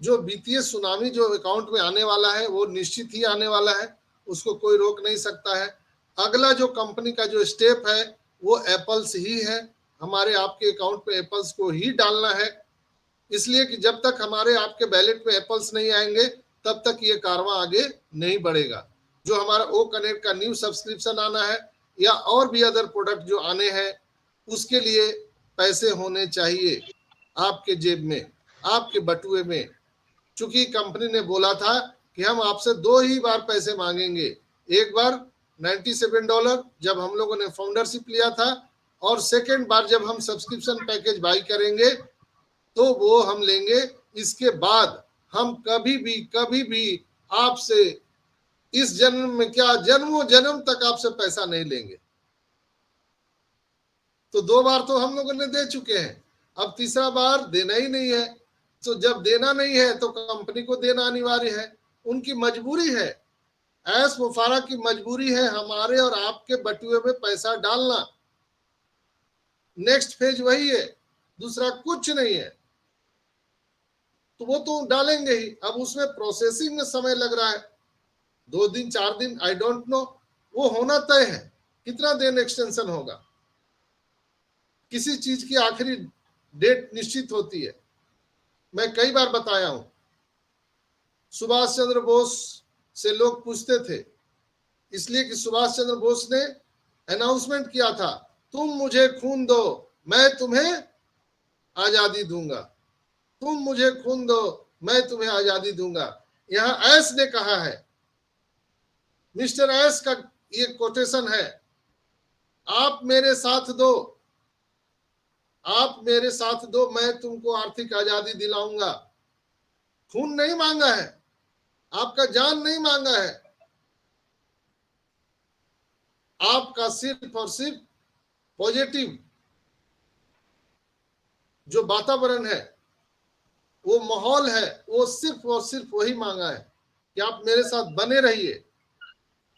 जो वित्तीय सुनामी जो अकाउंट में आने वाला है, वो निश्चित ही आने वाला है, उसको कोई रोक नहीं सकता है। अगला जो कंपनी का जो स्टेप है वो एप्पल्स ही है। हमारे आपके अकाउंट पे एप्पल्स को ही डालना है, इसलिए कि जब तक हमारे आपके बैलेट में एप्पल्स नहीं आएंगे, तब तक ये कारवां आगे नहीं बढ़ेगा। जो हमारा ओ कनेक्ट का न्यू सब्सक्रिप्शन आना है या और भी अदर प्रोडक्ट जो आने हैं, उसके लिए पैसे होने चाहिए आपके जेब में, आपके बटुए में। चूंकि कंपनी ने बोला था कि हम आपसे 2 ही बार पैसे मांगेंगे, एक बार $97 जब हम लोगों ने फाउंडरशिप लिया था, और सेकेंड बार जब हम सब्सक्रिप्शन पैकेज बाई करेंगे तो वो हम लेंगे। इसके बाद हम कभी भी आपसे इस जन्म में क्या, जन्मों जन्म तक आपसे पैसा नहीं लेंगे। तो 2 बार तो हम लोगों ने दे चुके हैं, अब तीसरा बार देना ही नहीं है। तो जब देना नहीं है तो कंपनी को देना अनिवार्य है, उनकी मजबूरी है। ऐस मुफारा की मजबूरी है हमारे और आपके बटुए में पैसा डालना। नेक्स्ट फेज वही है, दूसरा कुछ नहीं है। तो वो तो डालेंगे ही। अब उसमें प्रोसेसिंग में समय लग रहा है, 2 दिन 4 दिन, आई डोंट नो। वो होना तय है, कितना दिन एक्सटेंशन होगा। किसी चीज की आखिरी डेट निश्चित होती है। मैं कई बार बताया हूं, सुभाष चंद्र बोस से लोग पूछते थे, इसलिए कि सुभाष चंद्र बोस ने अनाउंसमेंट किया था, तुम मुझे खून दो मैं तुम्हें आजादी दूंगा, तुम मुझे खून दो मैं तुम्हें आजादी दूंगा। यहां एस ने कहा है, मिस्टर एस का ये कोटेशन है, आप मेरे साथ दो, आप मेरे साथ दो, मैं तुमको आर्थिक आजादी दिलाऊंगा। खून नहीं मांगा है, आपका जान नहीं मांगा है, आपका सिर्फ और सिर्फ पॉजिटिव जो वातावरण है, वो माहौल है, वो सिर्फ और सिर्फ वही मांगा है कि आप मेरे साथ बने रहिए,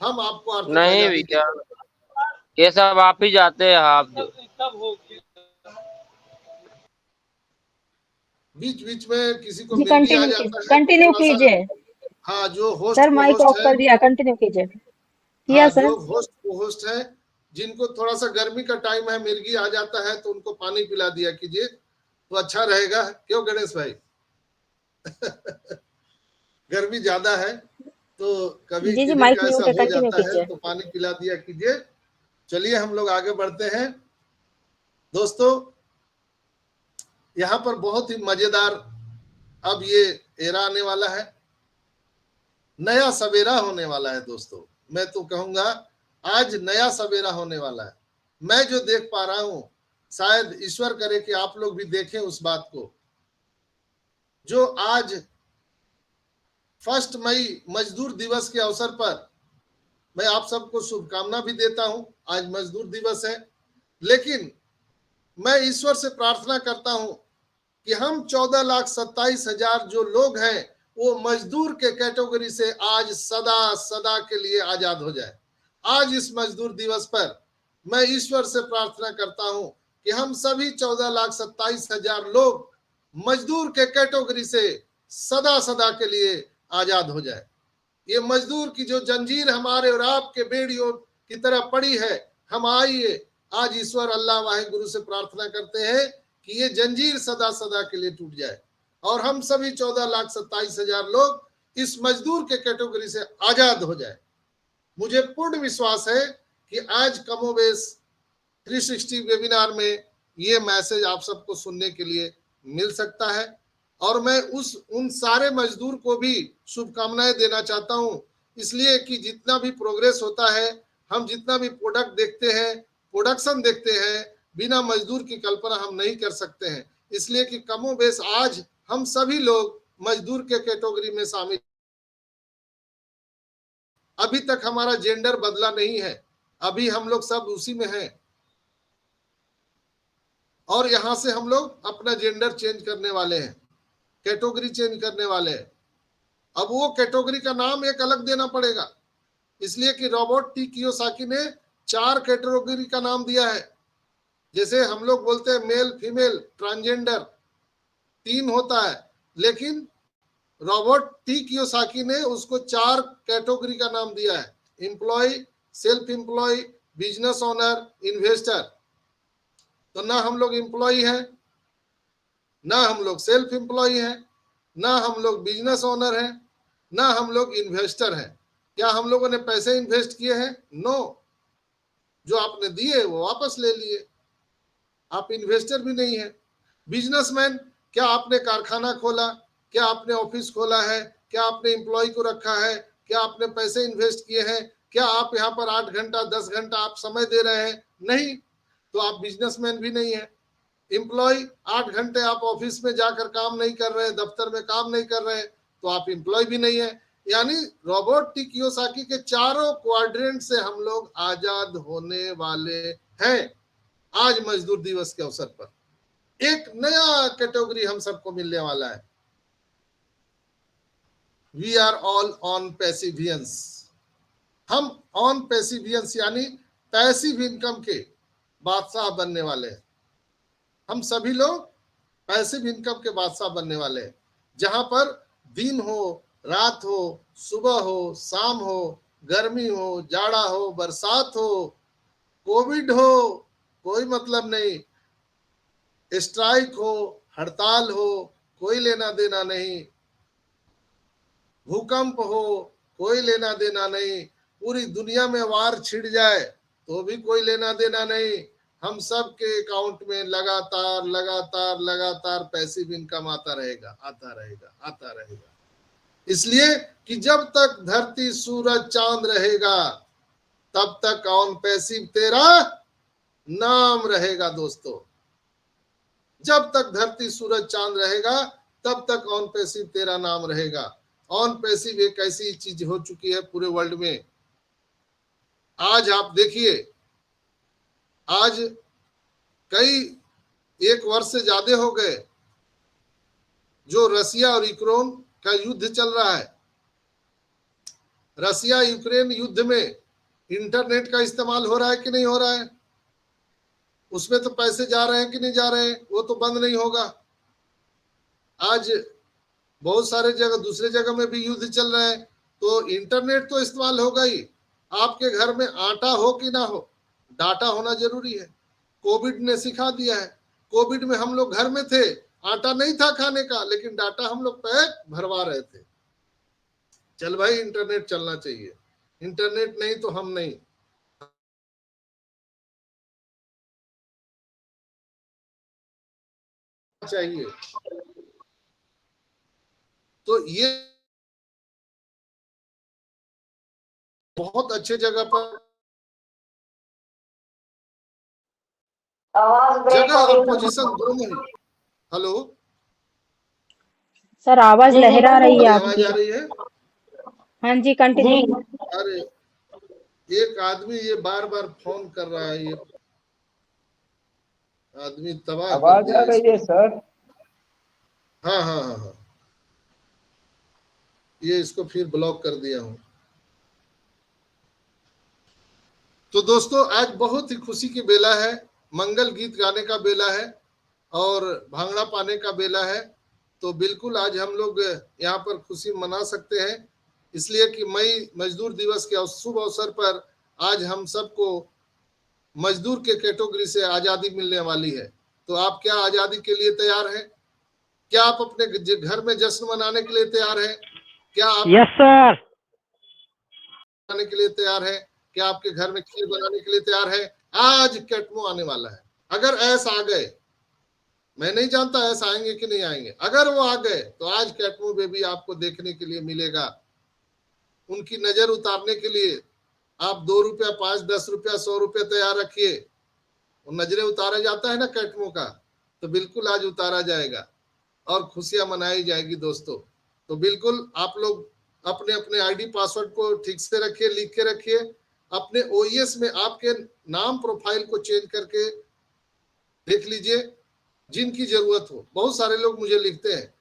हम आपको आर्थिक नहीं आजादी भैया, ये सब आप ही जाते हैं। आप बीच बीच में किसी को जी मिर्गी आ कंटिन्यू जाता है, कंटिन्यू थोड़ा सा। कीजिए हाँ, जो होस्ट सर, को माइक ऑफ होस्ट कर है, दिया, कंटिन्यू कीजिए। किया हाँ, सर। जो होस्ट को होस्ट है, जिनको थोड़ा सा गर्मी का टाइम है, मिर्गी आ जाता है, तो उनको पानी पिला दिया कीजिए तो अच्छा रहेगा। क्यों गणेश भाई? गर्मी ज्यादा है तो कभी जी जी, किन्हीं माइक का ऐसा म्यूट है, हो कंटिन्यू जाता है कीजिए। तो पानी पिला दिया कीजिए। चलिए हम लोग आगे बढ़ते हैं दोस्तों। यहाँ पर बहुत ही मजेदार अब ये एरा आने वाला है, नया सवेरा होने वाला है दोस्तों। मैं तो कहूंगा आज नया सवेरा होने वाला है। मैं जो देख पा रहा हूं, शायद ईश्वर करे कि आप लोग भी देखें उस बात को। जो आज 1 मई मजदूर दिवस के अवसर पर मैं आप सबको शुभकामना भी देता हूं। आज मजदूर दिवस है, लेकिन मैं ईश्वर से प्रार्थना करता हूं कि हम 14,27,000 जो लोग हैं वो मजदूर के कैटेगरी से आज सदा सदा के लिए आजाद हो जाए। आज इस मजदूर दिवस पर मैं ईश्वर से प्रार्थना करता हूं कि हम सभी 14,27,000 लोग मजदूर के कैटेगरी से सदा सदा के लिए आजाद हो जाए। ये मजदूर की जो जंजीर हमारे और आपके बेड़ियों की तरह पड़ी है, हम आइए आज ईश्वर अल्लाह वाहे गुरु से प्रार्थना करते हैं कि ये जंजीर सदा सदा के लिए टूट जाए और हम सभी 14,27,000 लोग इस मजदूर के कैटेगरी से आजाद हो जाए। मुझे पूर्ण विश्वास है कि आज कमोबेश 360 वेबिनार में ये मैसेज आप सबको सुनने के लिए मिल सकता है और मैं उन सारे मजदूर को भी शुभकामनाएं देना चाहता हूं, इसलिए कि जितना भी प्रोग्रेस होता है, हम जितना भी प्रोडक्ट देखते हैं, प्रोडक्शन देखते हैं, बिना मजदूर की कल्पना हम नहीं कर सकते हैं। इसलिए कि कमोबेश आज हम सभी लोग मजदूर के कैटेगरी में शामिल। अभी तक हमारा जेंडर बदला नहीं है, अभी हम लोग सब उसी में हैं और यहां से हम लोग अपना जेंडर चेंज करने वाले हैं, कैटेगरी चेंज करने वाले हैं। अब वो कैटेगरी का नाम एक अलग देना पड़ेगा, इसलिए कि रॉबर्ट टी कियोसाकी ने 4 कैटेगरी का नाम दिया है। जैसे हम लोग बोलते हैं मेल फीमेल ट्रांसजेंडर 3 होता है, लेकिन रॉबर्ट टी कियोसाकी ने उसको 4 कैटेगरी का नाम दिया है, employ, self employ, business owner, investor. तो ना हम लोग एम्प्लॉय हैं, ना हम लोग सेल्फ एम्प्लॉय हैं, ना हम लोग बिजनेस ओनर हैं, ना हम लोग इन्वेस्टर हैं। क्या हम लोगों ने पैसे इन्वेस्ट किए हैं? नो। जो आपने दिए वो वापस ले लिए, आप इन्वेस्टर भी नहीं है। बिजनेसमैन, क्या आपने कारखाना खोला, क्या आपने ऑफिस खोला है, क्या आपने एम्प्लॉय को रखा है, क्या आपने पैसे इन्वेस्ट किए हैं, क्या आप यहाँ पर 8 घंटा 10 घंटा आप समय दे रहे हैं? नहीं, तो आप बिजनेसमैन भी नहीं है। एम्प्लॉय, 8 घंटे आप ऑफिस में जाकर काम नहीं कर रहे, दफ्तर में काम नहीं कर रहे, तो आप एम्प्लॉय भी नहीं है। यानी रॉबर्ट टी कियोसाकी के चारों क्वाड्रेंट से हम लोग आजाद होने वाले हैं आज मजदूर दिवस के अवसर पर। एक नया कैटेगरी हम सबको मिलने वाला है, वी आर ऑल ऑन पैसिवियंस। हम ऑन पैसिवियंस यानी पैसिव इनकम के बादशाह बनने वाले हैं। हम सभी लोग पैसिव इनकम के बादशाह बनने वाले हैं, जहां पर दिन हो, रात हो, सुबह हो, शाम हो, गर्मी हो, जाड़ा हो, बरसात हो, कोविड हो, कोई मतलब नहीं, स्ट्राइक हो, हड़ताल हो, कोई लेना देना नहीं, भूकंप हो, कोई लेना देना नहीं, पूरी दुनिया में वार छिड़ जाए तो भी कोई लेना देना नहीं। हम सब के अकाउंट में लगातार लगातार लगातार पैसिव इनकम आता रहेगा, आता रहेगा, आता रहेगा। इसलिए कि जब तक धरती सूरज चांद रहेगा तब तक ऑन पैसिव तेरा नाम रहेगा दोस्तों। जब तक धरती सूरज चांद रहेगा तब तक ऑन पैसिव तेरा नाम रहेगा। ऑन पैसिव एक ऐसी चीज हो चुकी है पूरे वर्ल्ड में। आज आप देखिए, आज कई एक वर्ष से ज्यादा हो गए जो रसिया और यूक्रेन का युद्ध चल रहा है। रसिया यूक्रेन युद्ध में इंटरनेट का इस्तेमाल हो रहा है कि नहीं हो रहा है? उसमें तो पैसे जा रहे हैं कि नहीं जा रहे हैं? वो तो बंद नहीं होगा। आज बहुत सारे जगह, दूसरे जगह में भी युद्ध चल रहा है, तो इंटरनेट तो इस्तेमाल होगा ही। आपके घर में आटा हो कि ना हो, डाटा होना जरूरी है। कोविड ने सिखा दिया है। कोविड में हम लोग घर में थे, आटा नहीं था खाने का, लेकिन डाटा हम लोग पैक भरवा रहे थे। चल भाई, इंटरनेट चलना चाहिए, इंटरनेट नहीं तो हम नहीं। चाहिए तो ये बहुत अच्छे जगह पर जगह और पोजीशन दोनों ही। हेलो सर, आवाज लहरा रही है आवाज आपकी। आ रही है? हाँ जी, कंटिन्यू। अरे एक आदमी ये बार बार फोन कर रहा है, ये आदमी तबाह कर आवाज दिया आ रही है इसको। सर। हाँ हाँ हाँ हाँ, ये इसको फिर ब्लॉक कर दिया हूँ। तो दोस्तों, आज बहुत ही खुशी की बेला है, मंगल गीत गाने का बेला है और भांगड़ा पाने का बेला है। तो बिल्कुल आज हम लोग यहाँ पर खुशी मना सकते हैं, इसलिए कि मई मजदूर दिवस के शुभ अवसर पर आज हम सबको मजदूर के कैटेगरी से आजादी मिलने वाली है। तो आप क्या आजादी के लिए तैयार हैं? क्या आप अपने घर में जश्न मनाने के लिए तैयार हैं? क्या आप यस सर। बनाने के लिए तैयार है? क्या आपके घर में खीर बनाने के लिए तैयार है? आज कैटमो आने वाला है। अगर ऐसा आ गए, मैं नहीं जानता ऐसा आएंगे कि नहीं आएंगे, अगर वो आ गए तो आज कैटमो बेबी आपको देखने के लिए मिलेगा। उनकी नजर उतारने के लिए आप 2 रुपया, 5, 10 रुपया, 100 रुपया तैयार रखिए। वो नजरें उतारा जाता है ना कैटमो का, तो बिल्कुल आज उतारा जाएगा और खुशियां मनाई जाएगी दोस्तों। तो बिल्कुल आप लोग अपने अपने आईडी पासवर्ड को ठीक से रखिए, लिख के रखिए। अपने ओईएस में आपके नाम प्रोफाइल को चेंज करके देख लीजिए, जिनकी जरूरत हो। बहुत सारे लोग मुझे लिखते हैं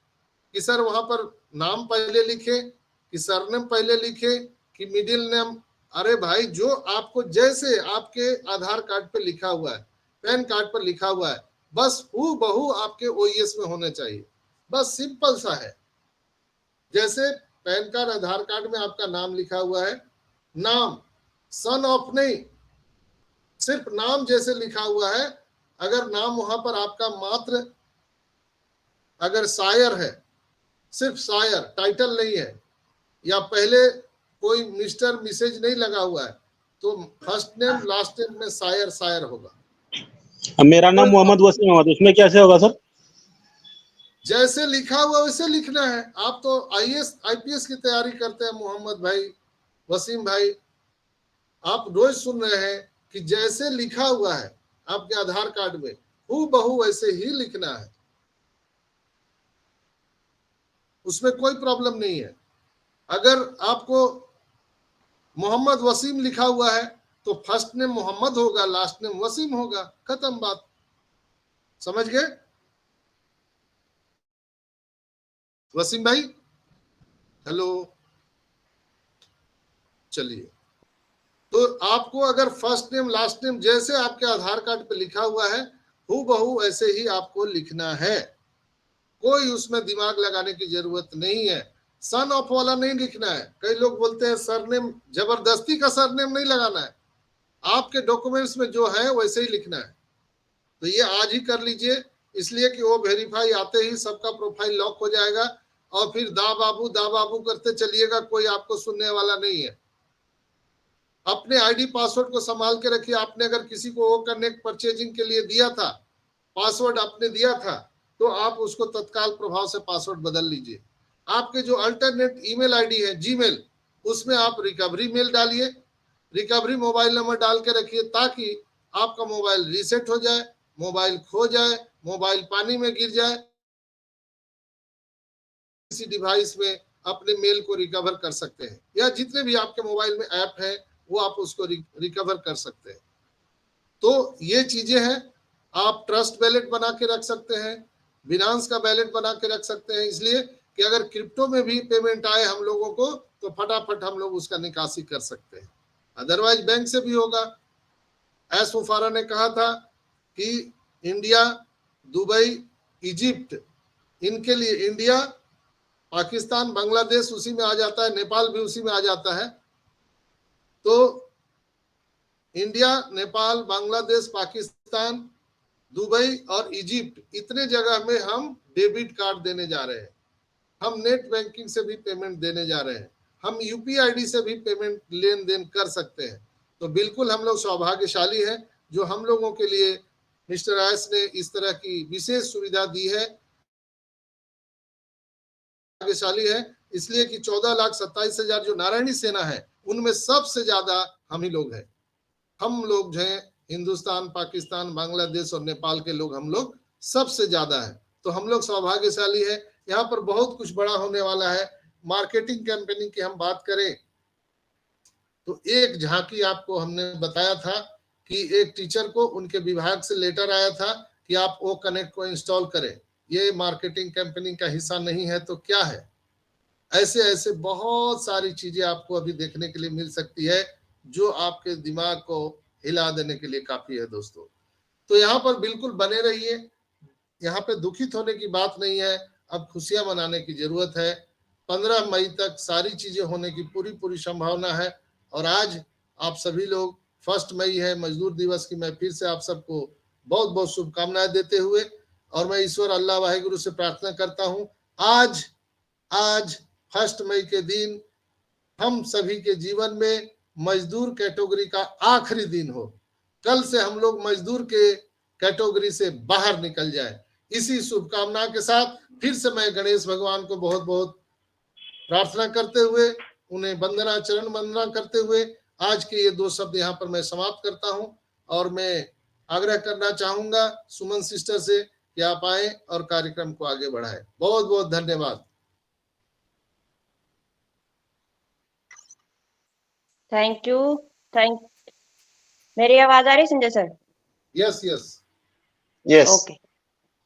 कि सर वहां पर नाम पहले लिखे कि सरनेम पहले लिखे कि मिडिल नेम। अरे भाई, जो आपको जैसे आपके आधार कार्ड पे लिखा हुआ है, पैन कार्ड पर लिखा हुआ है, बस हूबहू आपके ओईएस में होने चाहिए। बस सिंपल सा है। जैसे पैन कार्ड, आधार कार्ड में आपका नाम लिखा हुआ है, नाम सन ऑफ नहीं, सिर्फ नाम जैसे लिखा हुआ है। अगर नाम वहां पर आपका मात्र अगर शायर है, सिर्फ शायर, टाइटल नहीं है, या पहले कोई मिस्टर मिसेज नहीं लगा हुआ है, तो फर्स्ट नेम लास्ट नेम में शायर शायर होगा। मेरा नाम मोहम्मद वसीम अहमद, उसमें कैसे होगा सर? जैसे लिखा हुआ वैसे लिखना है। आप तो आईएएस आईपीएस की तैयारी करते हैं मोहम्मद भाई, वसीम भाई, आप रोज सुन रहे हैं कि जैसे लिखा हुआ है आपके आधार कार्ड में, हूबहू वैसे ही लिखना है। उसमें कोई प्रॉब्लम नहीं है। अगर आपको मोहम्मद वसीम लिखा हुआ है तो फर्स्ट नेम मोहम्मद होगा, लास्ट नेम वसीम होगा, खत्म बात। समझ गए वसीम भाई? हेलो, चलिए। तो आपको अगर फर्स्ट नेम लास्ट नेम जैसे आपके आधार कार्ड पे लिखा हुआ है हूबहू ऐसे ही आपको लिखना है, कोई उसमें दिमाग लगाने की जरूरत नहीं है। सन ऑफ वाला नहीं लिखना है। कई लोग बोलते हैं सरनेम, जबरदस्ती का सरनेम नहीं लगाना है, आपके डॉक्यूमेंट्स में जो है वैसे ही लिखना है। तो ये आज ही कर लीजिए, इसलिए कि वो वेरीफाई आते ही सबका प्रोफाइल लॉक हो जाएगा और फिर दा बाबू करते चलिएगा, कोई आपको सुनने वाला नहीं है। अपने आईडी पासवर्ड को संभाल के रखिए। आपने अगर किसी को वो कनेक्ट परचेजिंग के लिए दिया था, पासवर्ड आपने दिया था, तो आप उसको तत्काल प्रभाव से पासवर्ड बदल लीजिए। आपके जो अल्टरनेट ईमेल आईडी है जीमेल, उसमें आप रिकवरी मेल डालिए, रिकवरी मोबाइल नंबर डाल के रखिए, ताकि आपका मोबाइल रीसेट हो जाए, मोबाइल खो जाए, मोबाइल पानी में गिर जाए, किसी डिवाइस में अपने मेल को रिकवर कर सकते हैं, या जितने भी आपके मोबाइल में ऐप है वो आप उसको रिकवर कर सकते हैं। तो ये चीजें हैं। आप ट्रस्ट बैलेट बना के रख सकते हैं, बिनांस का बैलेट बना के रख सकते हैं, इसलिए कि अगर क्रिप्टो में भी पेमेंट आए हम लोगों को तो फटाफट हम लोग उसका निकासी कर सकते हैं। अदरवाइज बैंक से भी होगा। एस मुफारा ने कहा था कि इंडिया, दुबई, इजिप्ट, इनके लिए इंडिया, पाकिस्तान, बांग्लादेश उसी में आ जाता है, नेपाल भी उसी में आ जाता है। तो इंडिया, नेपाल, बांग्लादेश, पाकिस्तान, दुबई और इजिप्ट, इतने जगह में हम डेबिट कार्ड देने जा रहे हैं, हम नेट बैंकिंग से भी पेमेंट देने जा रहे हैं, हम यूपीआईडी से भी पेमेंट लेन देन कर सकते हैं। तो बिल्कुल हम लोग सौभाग्यशाली हैं जो हम लोगों के लिए मिस्टर एस ने इस तरह की विशेष सुविधा दी है। भाग्यशाली है इसलिए कि 14,27,000 जो नारायणी सेना है उनमें सबसे ज्यादा हम ही लोग हैं। हम लोग जो हैं हिंदुस्तान, पाकिस्तान, बांग्लादेश और नेपाल के लोग, हम लोग सबसे ज्यादा है। तो हम लोग सौभाग्यशाली है। यहाँ पर बहुत कुछ बड़ा होने वाला है। मार्केटिंग कैंपेनिंग की हम बात करें तो एक झांकी आपको हमने बताया था कि एक टीचर को उनके विभाग से लेटर आया था कि आप ओ कनेक्ट को इंस्टॉल करें। ये मार्केटिंग कैंपेनिंग का हिस्सा नहीं है तो क्या है? ऐसे ऐसे बहुत सारी चीजें आपको अभी देखने के लिए मिल सकती है जो आपके दिमाग को हिला देने के लिए काफी है दोस्तों। तो यहाँ पर बिल्कुल बने रहिए, यहाँ पे दुखित होने की बात नहीं है, अब खुशियां मनाने की जरूरत है। 15 मई तक सारी चीजें होने की पूरी संभावना है। और आज आप सभी लोग 1 मई है, मजदूर दिवस की मैं फिर से आप सबको बहुत बहुत शुभकामनाएं देते हुए, और मैं ईश्वर अल्लाह वाहिगुरु से प्रार्थना करता हूं आज 1 मई के दिन हम सभी के जीवन में मजदूर कैटेगरी का आखिरी दिन हो। कल से हम लोग मजदूर के कैटेगरी से बाहर निकल जाए। इसी शुभकामना के साथ फिर से मैं गणेश भगवान को बहुत बहुत प्रार्थना करते हुए, उन्हें वंदना, चरण वंदना करते हुए आज के ये 2 शब्द यहाँ पर मैं समाप्त करता हूँ। और मैं आग्रह करना चाहूंगा सुमन सिस्टर से कि आप आए और कार्यक्रम को आगे बढ़ाएं। बहुत बहुत धन्यवाद। Thank you. मेरी आवाज आ रही Sanjay sir? Yes yes. Okay,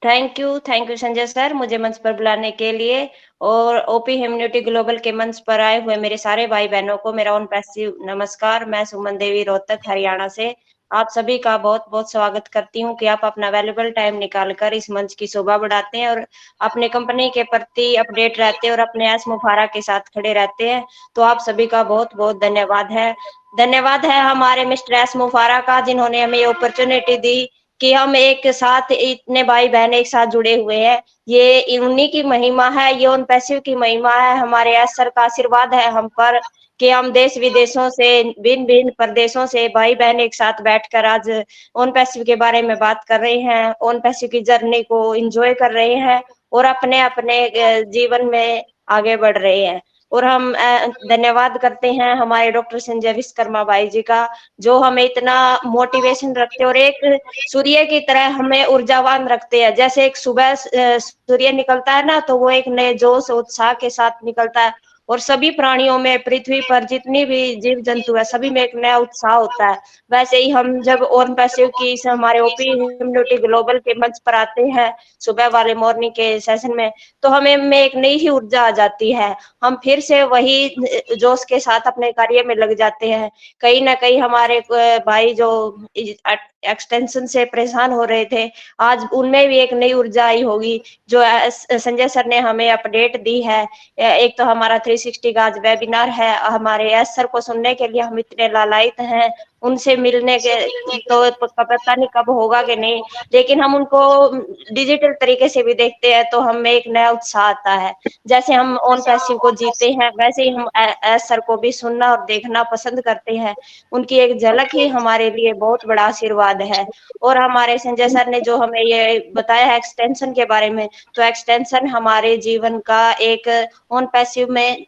thank you Sanjay sir, मुझे मंच पर बुलाने के लिए, और ओपी ह्यूमैनिटी ग्लोबल के मंच पर आए हुए मेरे सारे भाई बहनों को मेरा ऑन पैसिव नमस्कार। मैं सुमन देवी, रोहतक, हरियाणा से आप सभी का बहुत बहुत स्वागत करती हूं कि आप अपना वैल्यूएबल टाइम निकालकर इस मंच की शोभा बढ़ाते हैं और अपने कंपनी के प्रति अपडेट रहते हैं और अपने एस मुफारा के साथ खड़े रहते हैं। तो आप सभी का बहुत बहुत धन्यवाद है हमारे मिस्टर एस मुफारा का, जिन्होंने हमें अपॉर्चुनिटी दी कि हम एक साथ इतने भाई बहन एक साथ जुड़े हुए हैं। ये उन्हीं की महिमा है, ये ऑन पैसिव की महिमा है, हमारे एस सर का आशीर्वाद है हम पर कि हम देश विदेशों से, भिन्न प्रदेशों से भाई बहन एक साथ बैठकर आज ऑन पैसिव के बारे में बात कर रहे हैं, ऑन पैसिव की जर्नी को एंजॉय कर रहे हैं और अपने अपने जीवन में आगे बढ़ रहे हैं। और हम धन्यवाद करते हैं हमारे डॉक्टर संजय विश्वकर्मा भाई जी का, जो हमें इतना मोटिवेशन रखते हैं और एक सूर्य की तरह हमें ऊर्जावान रखते हैं। जैसे एक सुबह सूर्य निकलता है ना, तो वो एक नए जोश उत्साह के साथ निकलता है, और सभी प्राणियों में, पृथ्वी पर जितनी भी जीव जंतु है, सभी में एक नया उत्साह होता है। वैसे ही हम जब ओन पैसिव की इस हमारे ओपी इम्यूनिटी ग्लोबल के मंच पर आते हैं सुबह वाले मॉर्निंग के सेशन में, तो हमें में एक नई ही ऊर्जा आ जाती है। हम फिर से वही जोश के साथ अपने कार्य में लग जाते हैं। कहीं ना कहीं हमारे भाई जो एक्सटेंशन से परेशान हो रहे थे, आज उनमें भी एक नई ऊर्जा आई होगी, जो संजय सर ने हमें अपडेट दी है। एक तो हमारा 360 का आज वेबिनार है, हमारे एस सर को सुनने के लिए हम इतने लालायित हैं, उनसे मिलने के तो पता नहीं कब होगा कि नहीं, लेकिन हम उनको डिजिटल तरीके से भी देखते हैं तो हमें एक नया उत्साह आता है। जैसे हम ऑन पैसिव को जीते हैं, वैसे ही हम एस सर को भी सुनना और देखना पसंद करते हैं। उनकी एक झलक ही हमारे लिए बहुत बड़ा आशीर्वाद है। और हमारे संजय सर ने जो हमें ये बताया है एक्सटेंशन के बारे में, तो एक्सटेंशन हमारे जीवन का एक ऑन पैसिव में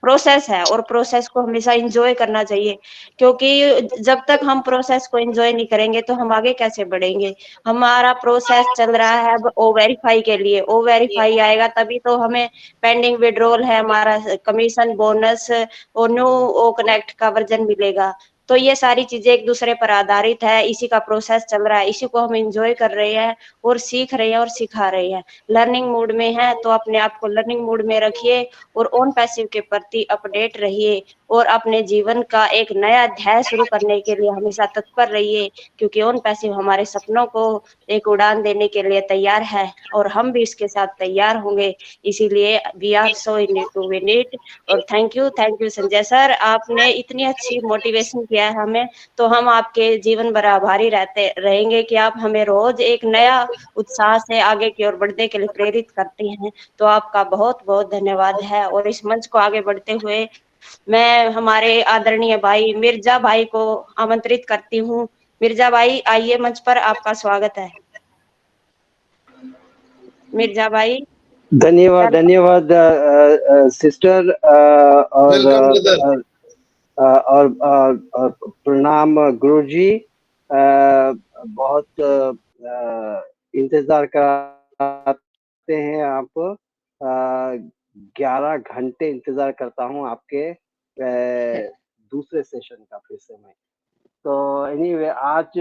प्रोसेस है, और प्रोसेस को हमेशा एंजॉय करना चाहिए, क्योंकि जब तक हम प्रोसेस को एंजॉय नहीं करेंगे तो हम आगे कैसे बढ़ेंगे। हमारा प्रोसेस चल रहा है अब ओ वेरीफाई के लिए, ओ वेरीफाई आएगा तभी तो हमें पेंडिंग विड्रॉल है, हमारा कमीशन, बोनस और न्यू ओ कनेक्ट का वर्जन मिलेगा। तो ये सारी चीजें एक दूसरे पर आधारित है, इसी का प्रोसेस चल रहा है, इसी को हम एंजॉय कर रहे हैं और सीख रहे हैं और सिखा रहे हैं। लर्निंग मोड में है तो अपने आप को लर्निंग मोड में रखिए और ऑन पैसिव के प्रति अपडेट रहिए और अपने जीवन का एक नया अध्याय शुरू करने के लिए हमेशा तत्पर रहिए, क्योंकि ऑन पैसिव हमारे सपनों को एक उड़ान देने के लिए तैयार है और हम भी इसके साथ तैयार होंगे। इसीलिए we are so in to win it. और थैंक यू संजय सर, आपने इतनी अच्छी मोटिवेशन किया है हमें, तो हम आपके जीवन भर आभारी रहते रहेंगे कि आप हमें रोज एक नया उत्साह से आगे की ओर बढ़ने के लिए प्रेरित करते हैं। तो आपका बहुत बहुत धन्यवाद है। और इस मंच को आगे बढ़ते हुए मैं हमारे आदरणीय भाई मिर्जा भाई को आमंत्रित करती हूँ। मिर्जा भाई आइए मंच पर, आपका स्वागत है। मिर्जा भाई। धन्यवाद धन्यवाद सिस्टर वेलकम ब्रदर। और प्रणाम गुरुजी। बहुत इंतजार कराते हैं आप। 11 घंटे इंतजार करता हूँ आपके दूसरे सेशन का फिर से मैं। तो एनीवे आज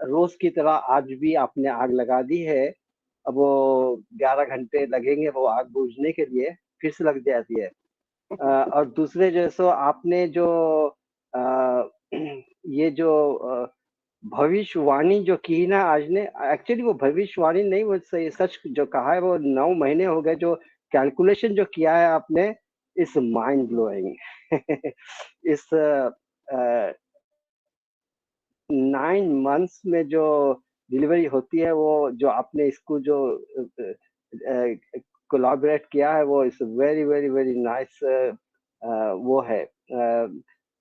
रोज की तरह आज भी आपने आग लगा दी है। अब वो 11 घंटे लगेंगे वो आग बुझने के लिए, फिर से लग जाती है। और दूसरे जैसो आपने जो ये जो भविष्यवाणी जो की ना आज ने, एक्चुअली वो भविष्यवाणी नहीं, वो सच जो कहा है वो 9 महीने हो गए, जो कैलकुलेशन जो किया है आपने इस माइंड ब्लोइंग। इस 9 मंथ्स में जो डिलीवरी होती है, वो जो आपने इसको जो कोलैबोरेट किया है, वो इस वेरी वेरी वेरी नाइस वो है।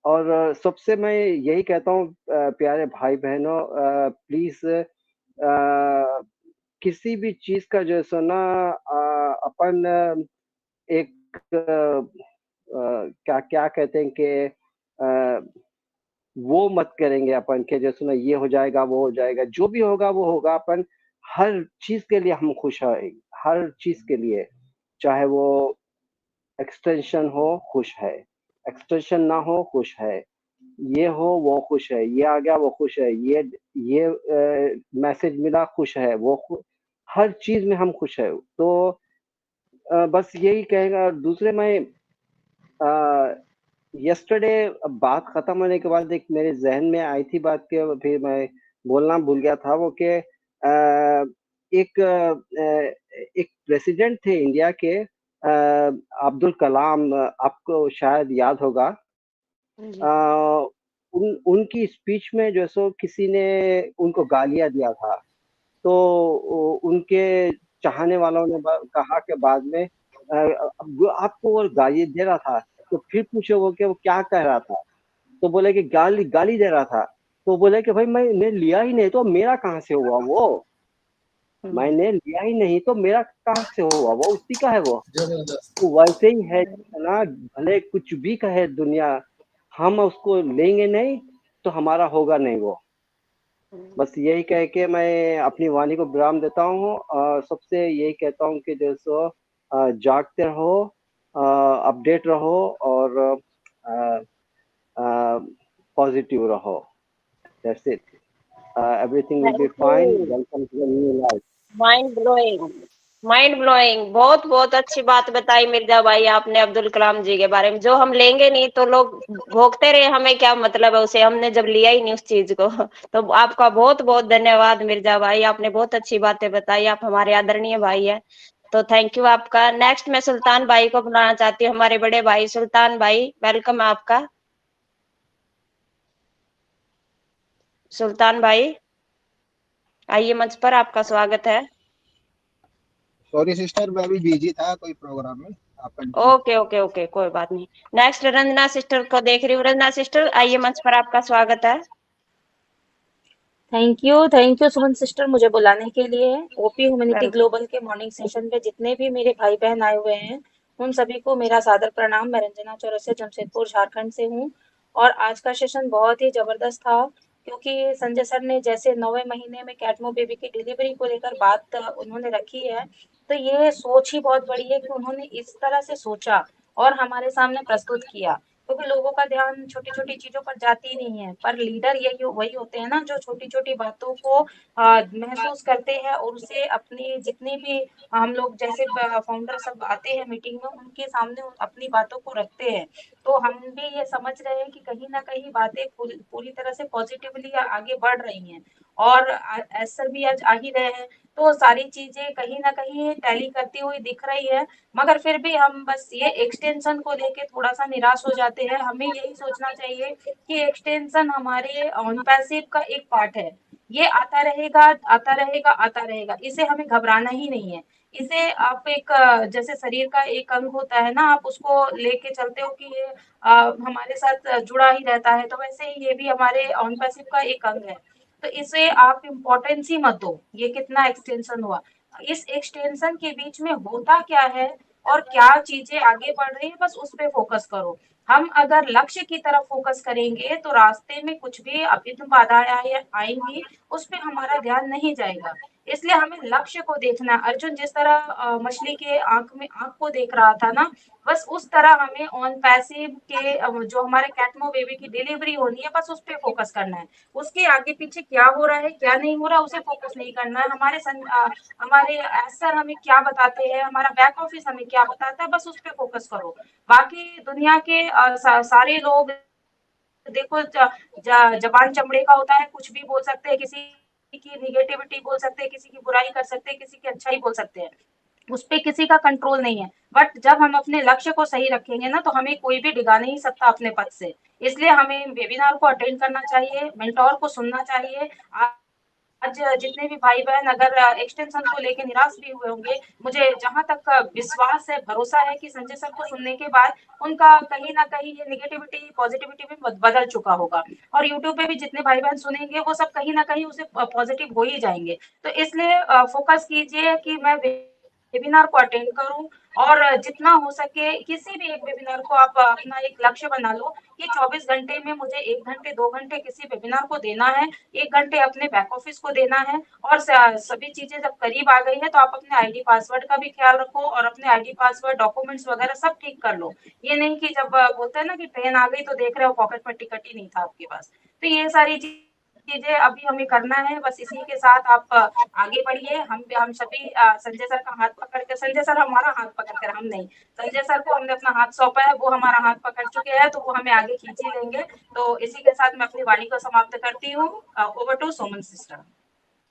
और सबसे मैं यही कहता हूँ प्यारे भाई बहनों, प्लीज किसी भी चीज का जो है ना अपन एक क्या क्या कहते हैं कि वो मत करेंगे अपन के जैसे ना ये हो जाएगा वो हो जाएगा, जो भी होगा वो होगा। अपन हर चीज के लिए हम खुश है, हर चीज के लिए, चाहे वो एक्सटेंशन हो खुश है, एक्सटेंशन ना हो खुश है, ये हो वो खुश है, ये आ गया वो खुश है, ये मैसेज मिला खुश है, वो हर चीज में हम खुश है। तो बस यही कहेगा। दूसरे मैं यस्टरडे बात खत्म होने के बाद एक मेरे जहन में आई थी बात के, फिर मैं बोलना भूल गया था वो के एक प्रेसिडेंट थे इंडिया के, अब्दुल कलाम, आपको शायद याद होगा। उनकी स्पीच में जो सो किसी ने उनको गालियां दिया था, तो उनके चाहने वालों ने कहा कि बाद में आपको वो गाली दे रहा था, तो फिर पूछो वो कि वो क्या कह रहा था, तो बोले कि गाली दे रहा था। तो बोले कि भाई मैंने लिया ही नहीं तो मेरा कहाँ से हुआ, वो मैंने लिया ही नहीं तो मेरा कहाँ से हुआ, वो उसी का है वो। तो वैसे ही है ना, भले कुछ भी कहे दुनिया, हम उसको लेंगे नहीं तो हमारा होगा नहीं वो। बस यही कह के मैं अपनी वाणी को विराम देता हूँ और सबसे यही कहता हूँ कि जो सो जागते रहो, अपडेट रहो और पॉजिटिव रहो। That's it. Everything will be fine. Welcome to the new life. Mind blowing, बहुत बहुत अच्छी बात बताई मिर्जा भाई आपने अब्दुल कलाम जी के बारे में। जो हम लेंगे नहीं तो लोग भोगते रहे, हमें क्या मतलब है उसे, हमने जब लिया ही नहीं उस चीज को। तो आपका बहुत बहुत धन्यवाद मिर्जा भाई, आपने बहुत अच्छी बातें बताई। आप हमारे आदरणीय भाई है, तो थैंक यू आपका। नेक्स्ट मैं सुल्तान भाई को बुलाना चाहती हूँ, हमारे बड़े भाई सुल्तान भाई, वेलकम आपका। सुल्तान भाई आइए मंच पर, आपका स्वागत है। सॉरी सिस्टर, मैं अभी बिजी था कोई प्रोग्राम में। आप ओके ओके ओके, कोई बात नहीं। नेक्स्ट रंजना सिस्टर को देख रही हूँ। रंजना सिस्टर आइए मंच पर, आपका स्वागत है। थैंक यू सुमन सिस्टर मुझे बुलाने के लिए। ओपी ह्यूमैनिटी ग्लोबल के मॉर्निंग सेशन पे जितने भी मेरे भाई बहन आए हुए हैं उन सभी को मेरा सादर प्रणाम। मैं रंजना चौरसिया जमशेदपुर झारखंड से हूँ और आज का सेशन बहुत ही जबरदस्त था, क्योंकि संजय सर ने जैसे 9वें महीने में कैटमो बेबी की डिलीवरी को लेकर बात उन्होंने रखी है, तो ये सोच ही बहुत बड़ी है कि उन्होंने इस तरह से सोचा और हमारे सामने प्रस्तुत किया। क्योंकि लोगों का ध्यान छोटी छोटी चीजों पर जाती नहीं है, पर लीडर यही वही होते हैं ना जो छोटी छोटी बातों को महसूस करते हैं और उसे अपनी जितनी भी हम लोग जैसे फाउंडर सब आते हैं मीटिंग में उनके सामने अपनी बातों को रखते हैं। तो हम भी ये समझ रहे हैं कि कहीं ना कहीं बातें पूरी तरह से पॉजिटिवली आगे बढ़ रही हैं और एज सर भी आज आ ही रहे हैं, तो सारी चीजें कहीं ना कहीं टैली करती हुई दिख रही है। मगर फिर भी हम बस ये एक्सटेंशन को लेके थोड़ा सा निराश हो जाते हैं। हमें यही सोचना चाहिए कि एक्सटेंशन हमारे ऑन पैसिव का एक पार्ट है, ये आता रहेगा आता रहेगा आता रहेगा, इसे हमें घबराना ही नहीं है। इसे आप एक जैसे शरीर का एक अंग होता है ना, आप उसको लेके चलते हो कि ये हमारे साथ जुड़ा ही रहता है, तो वैसे ही ये भी हमारे ऑन पैसिव का एक अंग है। तो इसे आप इम्पोर्टेंस ही मत दो ये कितना एक्सटेंशन हुआ, इस एक्सटेंशन के बीच में होता क्या है और क्या चीजें आगे बढ़ रही है, बस उस पे फोकस करो। हम अगर लक्ष्य की तरफ फोकस करेंगे तो रास्ते में कुछ भी अभिन्न बाधाएं आएंगी उस पे हमारा ध्यान नहीं जाएगा। इसलिए हमें लक्ष्य को देखना। अर्जुन जिस तरह मछली के आंख में आंख को देख रहा था ना, बस उस तरह हमें ऑन पैसिव के जो हमारे कैटमो बेबी की डिलीवरी होनी है बस उस पे फोकस करना है। उसके आगे पीछे क्या हो रहा है क्या नहीं हो रहा उसे फोकस नहीं करना है। हमारे सर हमें क्या बताते हैं, हमारा बैक ऑफिस हमें क्या बताता है, बस उस पे फोकस करो। बाकी दुनिया के सारे लोग देखो जबान चमड़े का होता है, कुछ भी बोल सकते हैं, किसी की निगेटिविटी बोल सकते हैं, किसी की बुराई कर सकते हैं, किसी की अच्छाई बोल सकते हैं, उस पे किसी का कंट्रोल नहीं है। बट जब हम अपने लक्ष्य को सही रखेंगे ना तो हमें कोई भी डिगा नहीं सकता अपने पद से। इसलिए हमें वेबिनार को अटेंड करना चाहिए, मेंटोर को सुनना चाहिए। आज जितने भी भाई बहन अगर एक्सटेंशन को लेकर निराश भी हुए होंगे, मुझे जहां तक विश्वास है भरोसा है कि संजय सर को सुनने के बाद उनका कहीं ना कहीं ये निगेटिविटी पॉजिटिविटी में बदल चुका होगा। और यूट्यूब पे भी जितने भाई बहन सुनेंगे वो सब कहीं ना कहीं उसे पॉजिटिव हो ही जाएंगे। तो इसलिए फोकस कीजिए कि मैं वेबिनार को अटेंड करूं और जितना हो सके किसी भी एक वेबिनार को आप अपना एक लक्ष्य बना लो कि 24 घंटे में मुझे 1 घंटे 2 घंटे किसी वेबिनार को देना है, 1 घंटे अपने बैक ऑफिस को देना है। और सभी चीजें जब करीब आ गई है तो आप अपने आईडी पासवर्ड का भी ख्याल रखो और अपने आईडी पासवर्ड डॉक्यूमेंट्स वगैरह सब ठीक कर लो। ये नहीं कि जब बोलते हैं ना कि ट्रेन आ गई तो देख रहे हो पॉकेट में टिकट ही नहीं था आपके पास। तो ये सारी चीजें अभी हमें करना है। बस इसी के साथ आप आगे बढ़िए। हम सभी संजय सर का हाथ पकड़ कर, संजय सर हमारा हाथ पकड़ कर, हम नहीं, संजय सर को हमने अपना हाथ सौंपा है, वो हमारा हाथ पकड़ चुके हैं तो वो हमें आगे खींच ही लेंगे। तो इसी के साथ मैं अपनी वाणी को समाप्त करती हूँ। Over to Soman sister.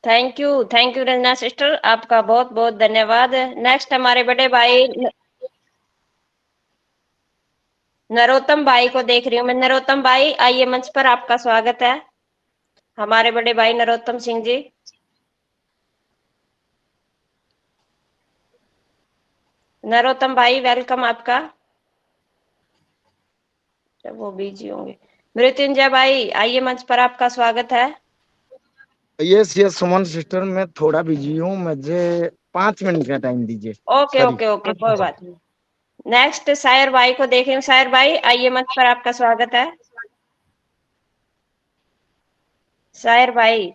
Thank you Ranjana sister, आपका बहुत बहुत धन्यवाद। नेक्स्ट हमारे बड़े भाई नरोत्तम भाई को देख रही हूँ मैं। नरोत्तम भाई आइए मंच पर, आपका स्वागत है। हमारे बड़े भाई नरोत्तम सिंह जी। नरोत्तम भाई वेलकम आपका। वो बिजी होंगे। मृत्युंजय भाई आइए मंच पर, आपका स्वागत है। यस सुमन सिस्टर, मैं थोड़ा बिजी हूँ, मुझे 5 मिनट का टाइम दीजिए। ओके ओके ओके, कोई बात नहीं। नेक्स्ट सायर भाई को देखें। सायर भाई आइए मंच पर, आपका स्वागत है। सायर भाई